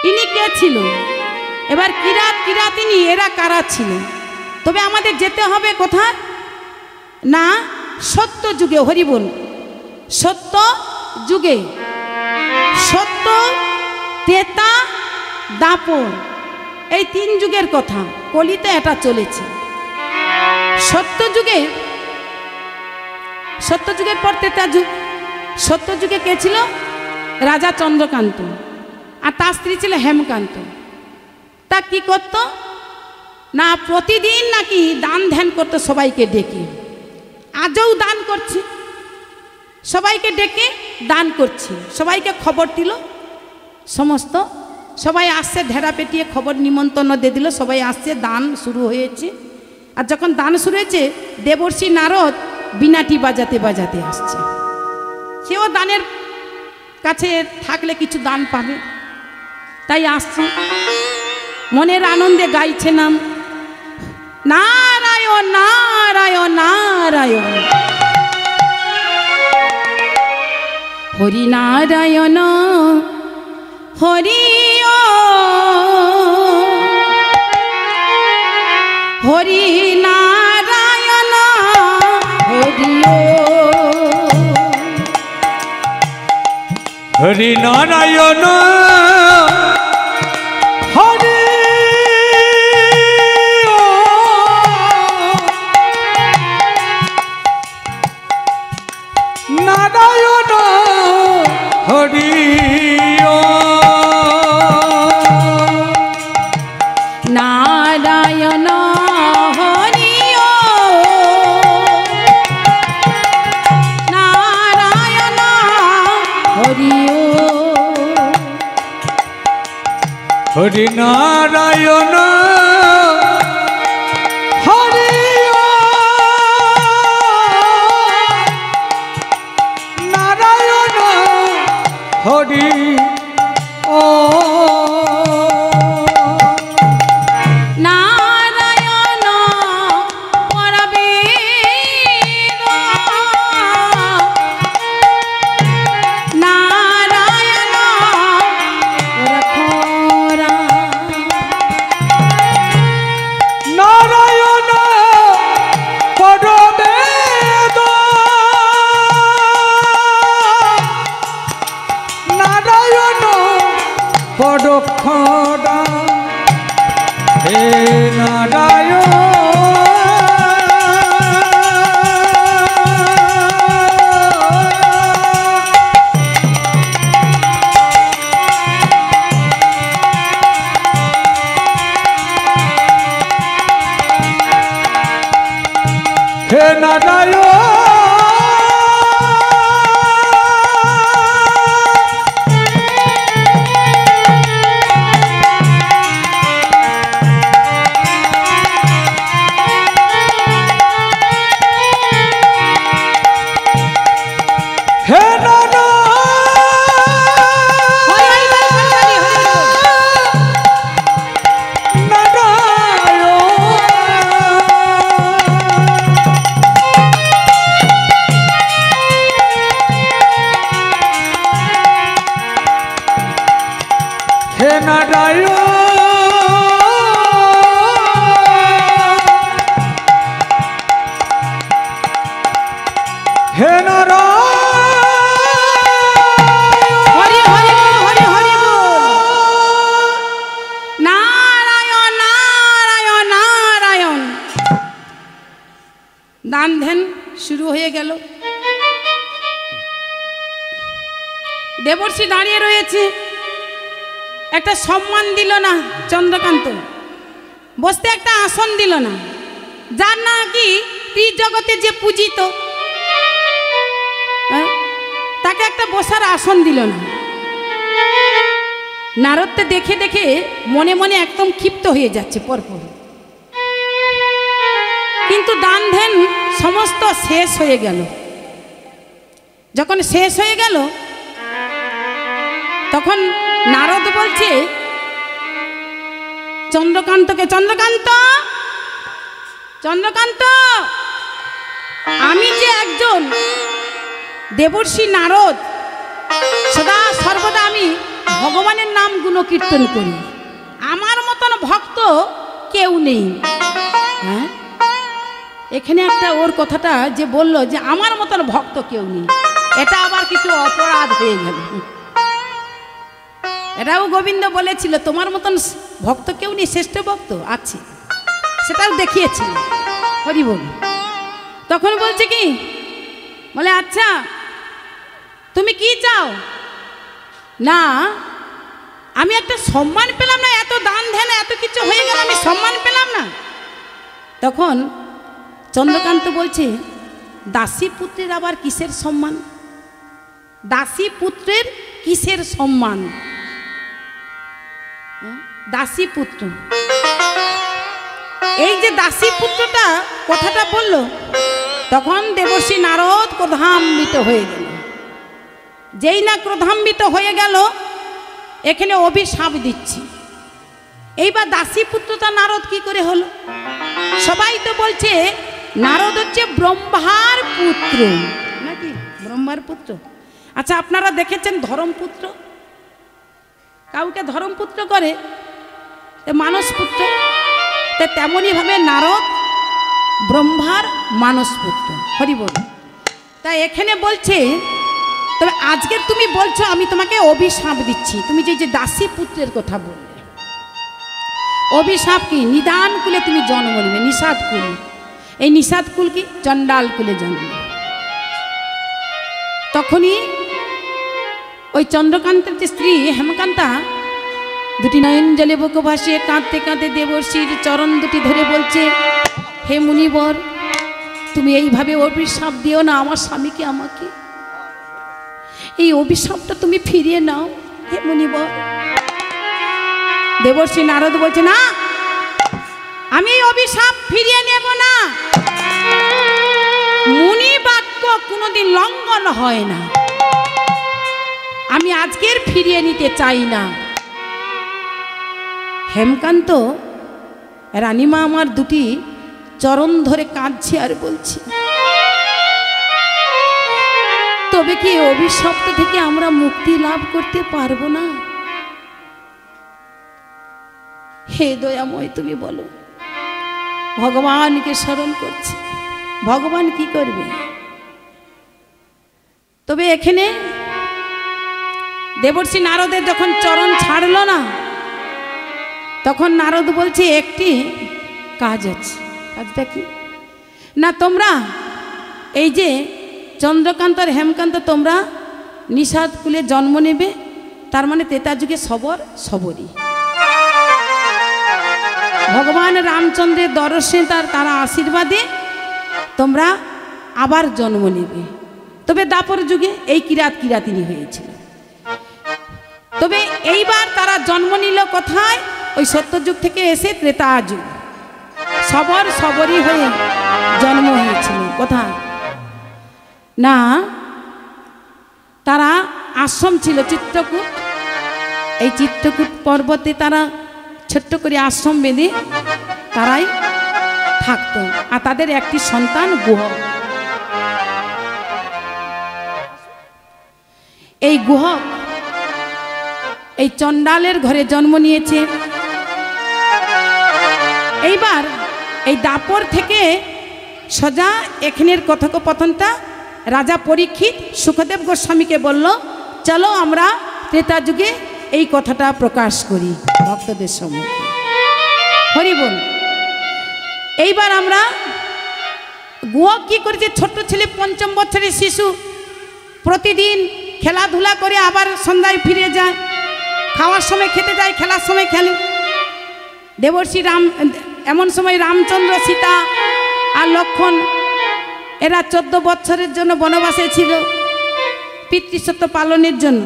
ইনি কে ছিল? এবার কিরাত কিরাতিনী এরা কারা ছিল? তবে আমাদের যেতে হবে কোথায়? না সত্য যুগে। হরি বল। সত্য যুগে, সত্য, ত্রেতা, দাপর, এই তিন যুগের কথা কলিতে এটা চলেছে। সত্য যুগের পর ত্রেতা যুগ। সত্য যুগে কে ছিল? রাজা চন্দ্রকান্ত। আর তার স্ত্রী ছিল হেমকান্ত। তা কি করতো না, প্রতিদিন নাকি দান ধ্যান করতো সবাইকে ডেকে। আজও দান করছে, সবাইকে ডেকে দান করছে, সবাইকে খবর দিল। সমস্ত সবাই আসছে, ঢেরা পেটিয়ে খবর নিমন্ত্রণ দিয়ে দিল, সবাই আসছে, দান শুরু হয়েছে। আর যখন দান শুরু হয়েছে, দেবর্ষি নারদ বিনাটি বাজাতে বাজাতে আসছে। সেও দানের কাছে থাকলে কিছু দান পাবে, তাই আসছে, মনের আনন্দে গাইছে নাম নারায়ণ নারায়ণ নারায়ণ, হরি নারায়ণ হরি ও হরি নারায়ণ হরি ও হরি নারায়ণ হরি নারায়ণ হরি নারায়ণ হরি ও নারায়ণ হরি ও হরি নারায়ণ হরি নারায়ণ হরি ও নারায়ণ পরবেদ নারায়ণ রখরা নারায়ণ পরবেদ নারায়ণ পরক্ষরা হে নারায়ণ হে নারায়ণ হে হে হরি হরি হরি হরি নারায়ণ নারায়ণ নারায়ণ। দান ধ্যান শুরু হয়ে গেল। দেবর্ষি দাঁড়িয়ে রয়েছে, একটা সম্মান দিল না চন্দ্রকান্ত, বসতে একটা আসন দিল না, যার নাকি ত্রি জগতে যে পূজিত, তাকে একটা বসার আসন দিল না। নারদকে দেখে দেখে মনে মনে একদম ক্ষিপ্ত হয়ে যাচ্ছে পরপর। কিন্তু দান ধ্যান সমস্ত শেষ হয়ে গেল। যখন শেষ হয়ে গেল, তখন নারদ বলছে চন্দ্রকান্তকে, চন্দ্রকান্ত চন্দ্রকান্ত, আমি যে একজন দেবর্ষি নারদ, সদা সর্বদা আমি ভগবানের নাম গুণকীর্তন করি, আমার মতন ভক্ত কেউ নেই। হ্যাঁ, এখানে একটা ওর কথাটা যে বলল যে আমার মতন ভক্ত কেউ নেই, এটা আবার কিছু অপরাধ হয়ে গেল। এটাও গোবিন্দ বলেছিল তোমার মতন ভক্ত কেউ নেই, শ্রেষ্ঠ ভক্ত আছে, সেটাও দেখিয়েছিল। হরি বল। তখন বলছে কি, বলে আচ্ছা তুমি কি চাও? না আমি একটা সম্মান পেলাম না, এত দান ধ্যান এত কিছু হয়ে গেল, আমি সম্মান পেলাম না। তখন চন্দ্রকান্ত বলছে, দাসী পুত্রের আবার কিসের সম্মান? দাসী পুত্রের কিসের সম্মান? দাসী পুত্র, এই যে দাসী পুত্রটা কথাটা বলল, তখন দেবর্ষি নারদ ক্রোধান্বিত হয়ে গেল। যেই না ক্রোধান্বিত হয়ে গেল, এখানে অভিশাপ দিচ্ছি। এইবার দাসী পুত্রটা নারদ কি করে হলো? সবাই তো বলছে নারদ হচ্ছে ব্রহ্মার পুত্র, নাকি ব্রহ্মার পুত্র। আচ্ছা, আপনারা দেখেছেন ধর্মপুত্র? কাউকে ধর্মপুত্র করে মানস পুত্র, তেমনই ভাবে নারদ ব্রহ্মার মানস পুত্র। হরি বল। তাই এখানে বলছে, তবে আজকের তুমি বলছো আমি তোমাকে অভিশাপ দিচ্ছি। তুমি যে দাসী পুত্রের কথা বললে, অভিশাপ কি? নিদান কুলে তুমি জন্ম নেবে, নিষাদ কুল। এই নিষাদ কুল কি? চণ্ডাল কুলে জন্ম। তখনই ওই চন্দ্রকান্তের যে স্ত্রী হেমকান্তা দুটি নয়ন জলে বুক ভাসিয়ে কাঁদতে কাঁদতে দেবর্ষির চরণ দুটি ধরে বলছে, হে মুনিবর, তুমি এইভাবে অভিশাপ দিও না আমার স্বামীকে, আমাকে। এই অভিশাপটা তুমি ফিরিয়ে নাও হে মুনিবর। দেবর্ষি নারদ বলছে, না, আমি এই অভিশাপ ফিরিয়ে নেব না। মুনি বাক্য কোনোদিন লঙ্ঘন হয় না, আমি আজকের ফিরিয়ে নিতে চাই না। হেমকান্ত রানীমা আমার দুটি চরণ ধরে কাঁদছে আর বলছে, তবে কি অভিশাপ থেকে আমরা মুক্তি লাভ করতে পারবো না? হে দয়াময়, তুমি বলো। ভগবানকে স্মরণ করছে, ভগবান কি করবে? তবে এখানে দেবর্ষি নারদের যখন চরণ ছাড়লো না, তখন নারদ বলছে, একটি কাজ আছে। কাজটা কি? না, তোমরা এই যে চন্দ্রকান্ত আর হেমকান্ত, তোমরা নিষাদ কুলে জন্ম নেবে, তার মানে ত্রেতা যুগে সবরই। ভগবান রামচন্দ্রের দর্শনে তারা আশীর্বাদে তোমরা আবার জন্ম নেবে। তবে দাপর যুগে এই কিরাতিনী হয়েছিল। তবে এইবার তারা জন্ম নিল কোথায়? ওই সত্যযুগ থেকে এসে ত্রেতা যুগ, সবরই হয়ে জন্ম হয়েছিল। কোথায়? না, তারা আশ্রম ছিল চিত্রকূট। এই চিত্রকূট পর্বতে তারা ছোট্ট করে আশ্রম বেঁধে তারাই থাকতো, আর তাদের একটি সন্তান গুহক। এই গুহক এই চণ্ডালের ঘরে জন্ম নিয়েছে। এইবার এই দাপর থেকে সোজা এখানের কথোপকথনটা রাজা পরীক্ষিত সুখদেব গোস্বামীকে বলল, চলো আমরা ত্রেতা যুগে এই কথাটা প্রকাশ করি ভক্তদের সম্মুখে। হরি বল। এইবার আমরা গুহক কি করেছে? ছোট্ট ছেলে, ৫ম বছরের শিশু, প্রতিদিন খেলাধুলা করে আবার সন্ধ্যায় ফিরে যায়, খাওয়ার সময় খেতে যায়, খেলার সময় খেলে। দেবর্ষি এমন সময় রামচন্দ্র, সীতা আর লক্ষ্মণ এরা 14 বছরের জন্য বনবাসে ছিল পিতৃসত্য পালনের জন্য।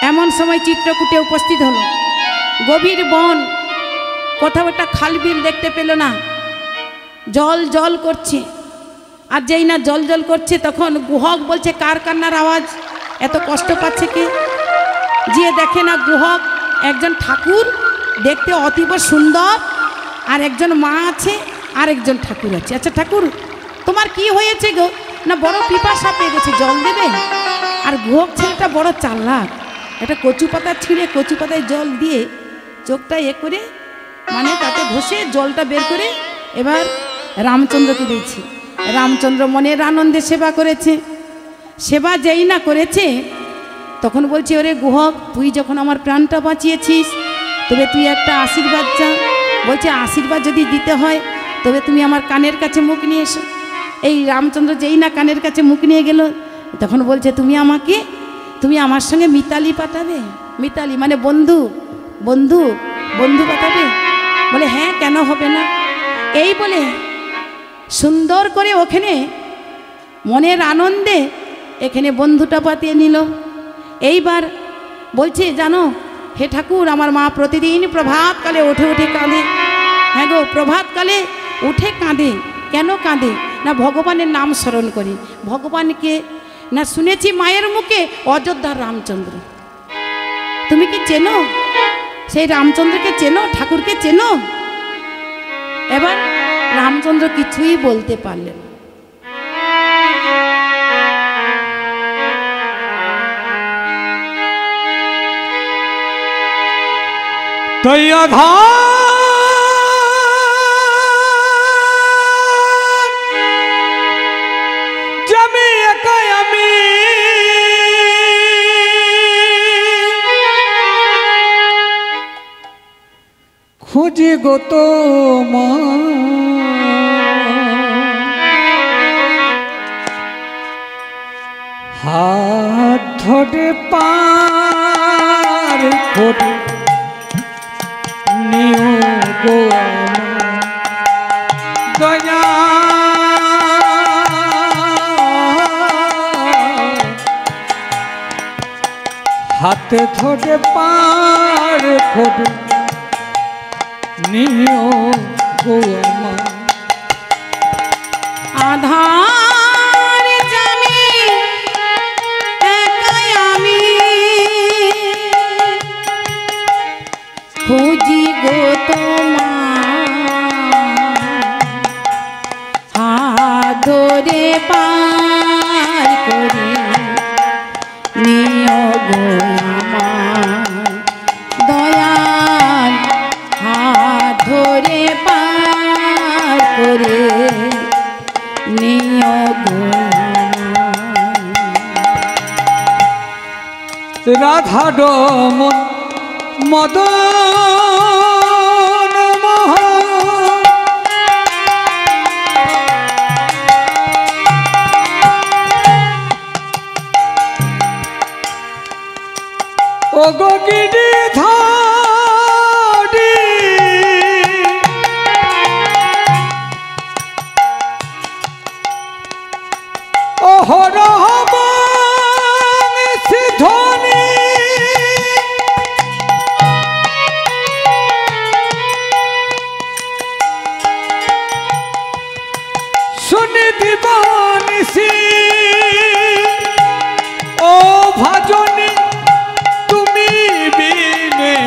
এমন সময় চিত্রকূটে উপস্থিত হলো। গভীর বন, কোথাও একটা খালবিল দেখতে পেল না, জল জল করছে। আর যেই না জল জল করছে, তখন গুহক বলছে, কার কান্নার আওয়াজ? এত কষ্ট পাচ্ছে কে? যে দেখে না গুহক একজন ঠাকুর, দেখতে অতীব সুন্দর, আর একজন মা আছে, আর একজন ঠাকুর আছে। আচ্ছা ঠাকুর, তোমার কি হয়েছে গো? না, বড় পিপাসা পেয়ে গেছে, জল দেবে? আর গুহক ছেলেটা বড় চালাক, একটা কচু পাতা ছিঁড়ে কচু পাতায় জল দিয়ে চোখটা করে, মানে তাতে ঘষে জলটা বের করে এবার রামচন্দ্রকে দিয়েছে। রামচন্দ্র মনের আনন্দে সেবা করেছে। সেবা যেই না করেছে, তখন বলছে, ওরে গুহক, তুই যখন আমার প্রাণটা বাঁচিয়েছিস, তবে তুই একটা আশীর্বাদ চা। বলছে, আশীর্বাদ যদি দিতে হয় তবে তুমি আমার কানের কাছে মুখ নিয়ে এসো। এই রামচন্দ্র যেই না কানের কাছে মুখ নিয়ে গেল, তখন বলছে, তুমি আমার সঙ্গে মিতালি পাঠাবে। মিতালি মানে বন্ধু, বন্ধু বন্ধু পাঠাবে? বলে হ্যাঁ, কেন হবে না। এই বলে সুন্দর করে ওখানে মনের আনন্দে এখানে বন্ধুটা পাতিয়ে নিল। এইবার বলছে জানো হে ঠাকুর, আমার মা প্রতিদিন প্রভাতকালে উঠে উঠে কাঁদে। হ্যাঁ গো, প্রভাতকালে উঠে কাঁদে। কেন কাঁদে? না ভগবানের নাম স্মরণ করি। ভগবানকে না শুনেছি মায়ের মুখে অযোধ্যার রামচন্দ্র। তুমি কি চেনো সেই রামচন্দ্রকে? চেনো ঠাকুরকে? চেনো? এবার রামচন্দ্র কিছুই বলতে পারলেন। তাই আধার জমি একাই আমি খুঁজি গো হাত ধরে পার করে নিও গো দয়া হাতে ধরে পার করে নিও গো আধার জামি একাই আমি খুঁজি গো তোমার ধরে পার করে নিও গো আমার দয়াল হাত ধরে পার করে নিও গো রাধা রমন মদন মোহন ও গো গিরিধারী অহরহ সিদ্ধনি শুনি দিবানিসি ও ভাজনি তুমি বিনে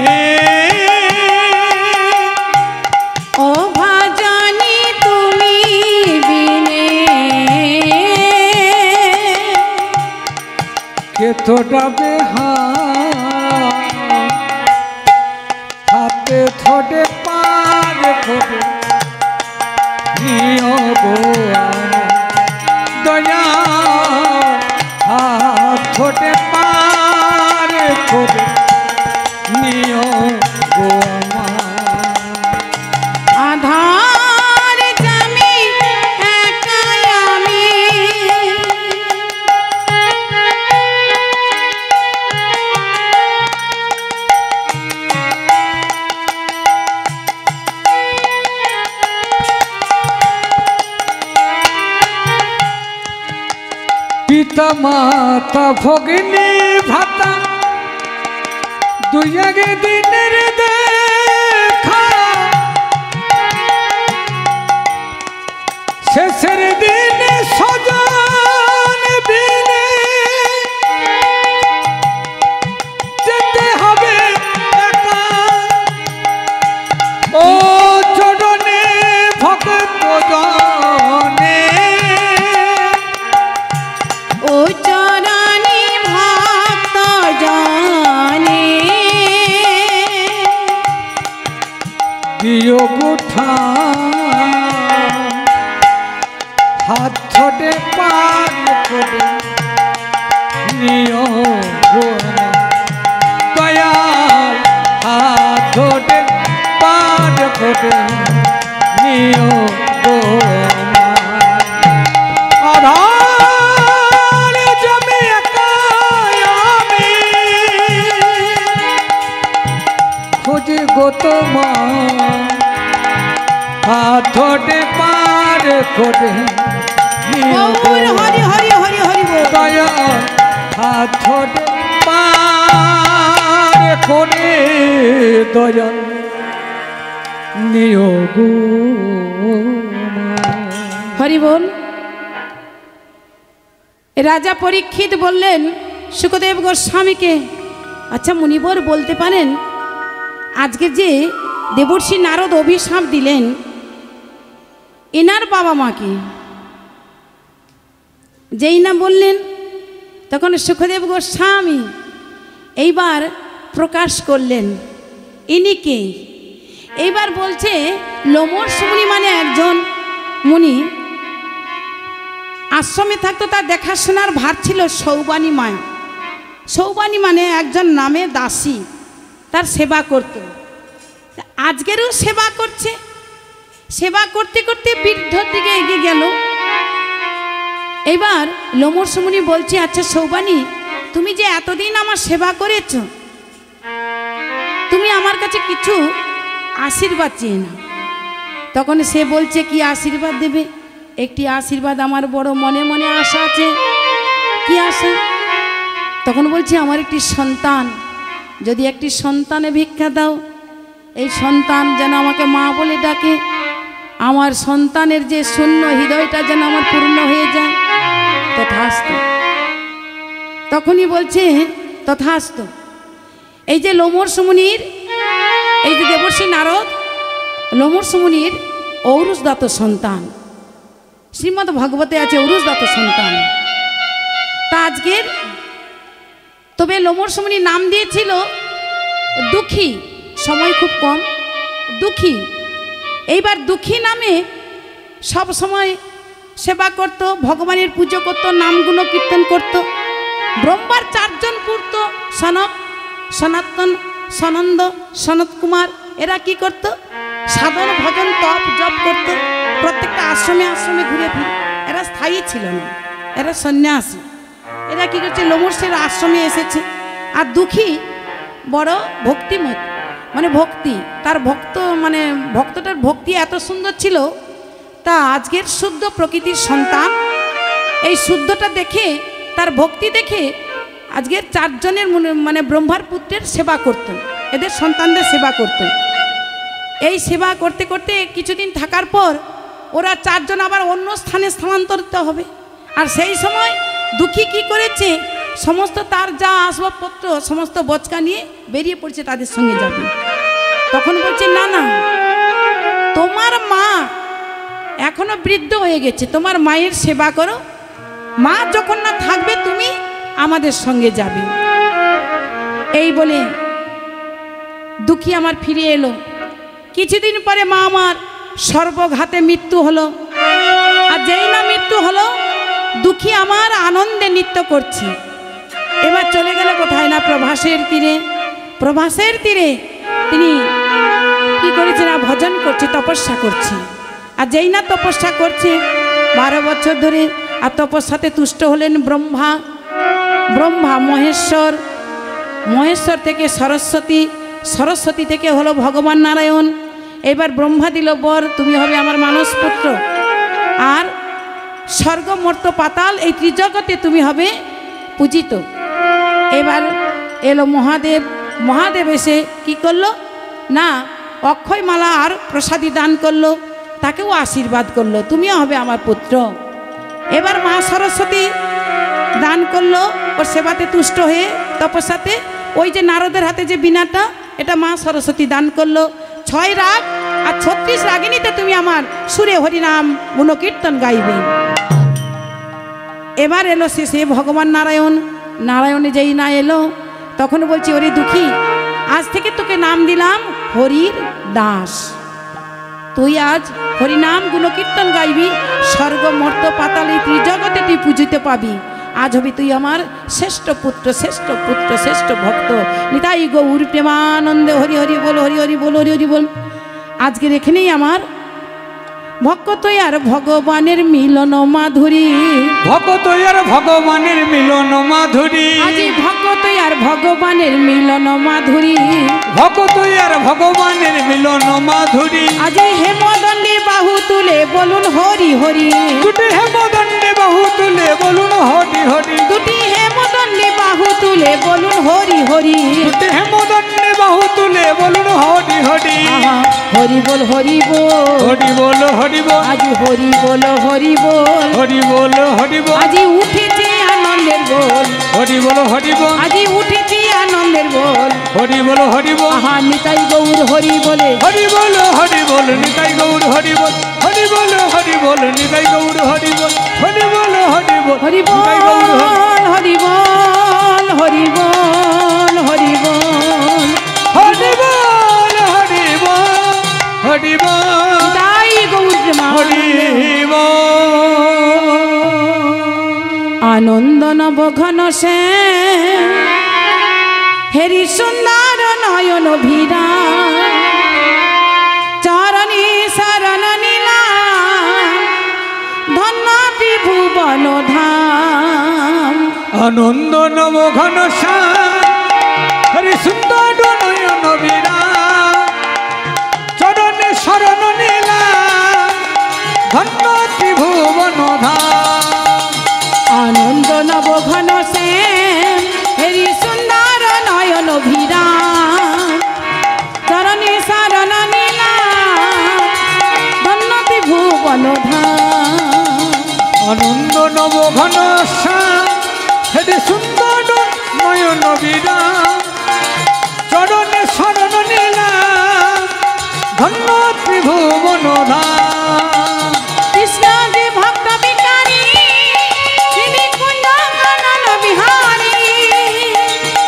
ও ভাজনি তুমি বিনে কে তো ডাবে হাতে থোড়ে পার করে নিও গো দয়া হাত থোড়ে পার করে নিও গো আধার জামি একাই আমি পিতা মাতা ভগিনী ভ্রাতা দুই আগে দিনের দেখা শেষের দিনে সজন বিনে যেতে হবে একা ও চরণে ভক্ত জনে ও চরণে ভক্ত জনে দিও গুঠা হাত ধরে পার করে নিও গো দয়াল হাত ধরে পার করে নিও গো আধার জমি একাই আমি গো তোমার হাত ধরে পার করে নিও গো গৌর হরি হরি হরি হরি বল। দয়া হাত ধরে পার করে দয়া নিও গো হরি বল। রাজা পরীক্ষিত বললেন সুখদেব গোস্বামীকে, আচ্ছা মুনিবর বলতে পারেন আজকে যে দেবর্ষি নারদ অভিশাপ দিলেন এনার বাবা মাকে? যেই না বললেন তখন সুখদেব গোস্বামী এইবার প্রকাশ করলেন ইনি কে। এইবার বলছে লোমর্ষ মুনি মানে একজন মুনি, আশ্রমে থাকতো, তার দেখাশোনার ভার ছিল সৌবানী মায়া। সৌবানী মানে একজন নামে দাসী, তার সেবা করত। আজকেরও সেবা করছে। সেবা করতে করতে বৃদ্ধর দিকে এগিয়ে গেল। এবার লোমর্ষ মুনি বলছে, আচ্ছা সৌবানী, তুমি যে এতদিন আমার সেবা করেছ, তুমি আমার কাছে কিছু আশীর্বাদ চেয়ে নাও। তখন সে বলছে কি আশীর্বাদ দেবে? একটি আশীর্বাদ আমার বড় মনে মনে আশা আছে। কি আশা? তখন বলছে আমার একটি সন্তান, যদি একটি সন্তানে ভিক্ষা দাও, এই সন্তান যেন আমাকে মা বলে ডাকে, আমার সন্তানের যে শূন্য হৃদয়টা যেন আমার পূর্ণ হয়ে যায়। তথাস্তু। তখনই বলছে তথাস্তু। এই যে লোমর্ষ মুনির, এই যে দেবর্ষি নারদ লোমর্ষ মুনির ঔরসদাত সন্তান, শ্রীমদ্ ভাগবতে আছে ঔরসদাত সন্তান। তা আজকের তবে লোমর্ষ মুনি নাম দিয়েছিল দুঃখী, সময় খুব কম, দুঃখী। এইবার দুঃখী নামে সব সময় সেবা করত, ভগবানের পুজো করত, নামগুলো কীর্তন করত। ব্রহ্মার চারজন পুত্র সনক, সনাতন, সনন্দ, সনত কুমার, এরা কি করত? সাধন ভজন তপ জপ করত। প্রত্যেকটা আশ্রমে আশ্রমে ঘুরে ফিরে, এরা স্থায়ী ছিল না, এরা সন্ন্যাসী। এরা কি করছে? লোমর্ষের আশ্রমে এসেছে। আর দুঃখী বড় ভক্তিমত, মানে ভক্তি, তার ভক্তটার ভক্তি এত সুন্দর ছিল, তা আজকের শুদ্ধ প্রকৃতির সন্তান। এই শুদ্ধটা দেখে, তার ভক্তি দেখে আজকের চারজনের ব্রহ্মার পুত্রের সেবা করতেন, এদের সন্তানদের সেবা করতেন। এই সেবা করতে করতে কিছুদিন থাকার পর ওরা চারজন আবার অন্য স্থানে স্থানান্তরিত হবে। আর সেই সময় দুঃখী কি করেছে? সমস্ত তার যা আসবাবপত্র সমস্ত বচকা নিয়ে বেরিয়ে পড়ছে, তাদের সঙ্গে যাবে। তখন বলছে না না, তোমার মা এখনো বৃদ্ধ হয়ে গেছে, তোমার মায়ের সেবা করো, মা যখন না থাকবে তুমি আমাদের সঙ্গে যাবে। এই বলে দুঃখী আমার ফিরে এলো। কিছুদিন পরে মা আমার সর্বঘাতে মৃত্যু হলো। আর যেই না মৃত্যু হলো, দুঃখী আমার আনন্দে নৃত্য করছে। এবার চলে গেল কোথায় না প্রভাসের তীরে। প্রভাসের তীরে তিনি কি করেছে না ভজন করছে, তপস্যা করছে। আর যেই না তপস্যা করছে 12 বছর ধরে, আর তপস্যাতে তুষ্ট হলেন ব্রহ্মা, ব্রহ্মা মহেশ্বর, মহেশ্বর থেকে সরস্বতী, সরস্বতী থেকে হলো ভগবান নারায়ণ। এবার ব্রহ্মা দিল বর, তুমি হবে আমার মানস পুত্র, আর স্বর্গ মর্ত পাতাল এই ত্রিজগতে তুমি হবে পূজিত। এবার এলো মহাদেব। মহাদেব এসে কি করলো না, অক্ষয়মালা আর প্রসাদী দান করলো, তাকেও আশীর্বাদ করলো, তুমিও হবে আমার পুত্র। এবার মা সরস্বতী দান করলো, ওর সেবাতে তুষ্ট হয়ে তপস্যাতে। ওই যে নারদের হাতে যে বীণাটা, এটা মা সরস্বতী দান করলো। 6 রাগ আর 36 রাগিনীতে তুমি আমার সুরে হরিনাম গুণকীর্তন গাইবে। এবার এলো শেষে ভগবান নারায়ণ। নারায়ণে যেই না এলো, তখন বলছি ওরে দুঃখী, আজ থেকে তোকে নাম দিলাম হরির দাস। তুই আজ হরিনাম গুণকীর্তন গাইবি, স্বর্গ মর্ত পাতাল এই ত্রিজগতে তুই পুজিতে পাবি। আজ হবি তুই আমার শ্রেষ্ঠ পুত্র, শ্রেষ্ঠ পুত্র, শ্রেষ্ঠ ভক্ত। নিতাই গৌর প্রেমানন্দে হরি হরি বল, হরি হরি বল, হরি হরি বল। আজকের এখানেই আমার ভক্ত আর ভগবানের মিলন মাধুরী ভগত আর ভগবানের মিলন মাধুরী আজি ভক্ত আর ভগবানের মিলন মাধুরী ভগত আর ভগবানের মিলন মাধুরী আজি হেমদণ্ডে বাহু তুলে বলুন হরি হরি দুটি হেমদণ্ডে বাহু তুলে বলুন হরি হরি দুটি হেমদণ্ডে বাহু তুলে বলুন হরি হরি দুটি হেমদণ্ডে বাহু তুলে বলুন হরি হরি আহা, হরি বল হরি বল হরি বল হরি বল আজি হরি বল হরি বল হরি বল হরি বল আজি উঠেছে আনন্দের বল হরি বল হরি বল আজি উঠেছে আনন্দের বল হরি বল হরি বল আহা নিতাই গৌর হরি বলে হরি বল হরি বল নিতাই গৌর হরি বল হরি বল হরি বল নিতাই গৌর হরি বল হরি বল হরি বল হরি বল নিতাই গৌর হরি বল হরি বল হরি বল হরি বল হরি বল হরি বল নিতাই গৌর মা হরি বল আনন্দ নব ঘন সে হেরি সুন্দর নয়ন ভিরা চরণী শরণ নীলা ধন্য ত্রিভুবন ধাম আনন্দ নব ঘন হরি সুন্দর নয়ন বীরা চরণে শরণ নীলা ধন্য ত্রিভুবন ধাম আনন্দ নব ঘন সে হেরি সুন্দর নয়ন ভিরা চরণী শরণ নীলা ধন্য ত্রিভুবন ধাম আনন্দ নব ঘন হরি সুন্দর নয়ন বীরা চরণে শরণ নীলা ধন্য ত্রিভুবন ধাম কৃষ্ণ যে ভক্ত বিকারী তিনি কুঞ্জ কানন বিহারী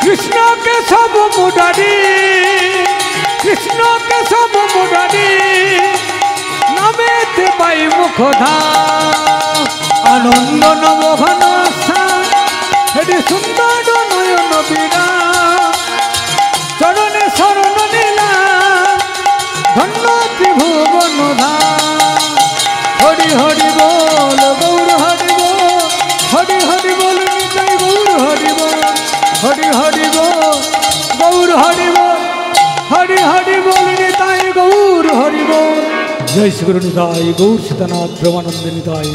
কৃষ্ণ কেশব মুরারি কৃষ্ণ কেশব মুরারি নামেতে পাই মুখধাম আনন্দ নব ঘন হেরি সুন্দর নয়ন বীরা চরণে শরণ নীলা ধন্য ত্রিভুবন ধাম হরি হরি বল গৌর হরি বল হরি হরি বল নিতাই গৌর হরি বল হরি হরি বল গৌর হরি বল হরি হরি বল নিতাই গৌর হরি বল জয় শ্রী গুরু নিতাই গৌর সীতানাথ ব্রহ্মানন্দ নিতাই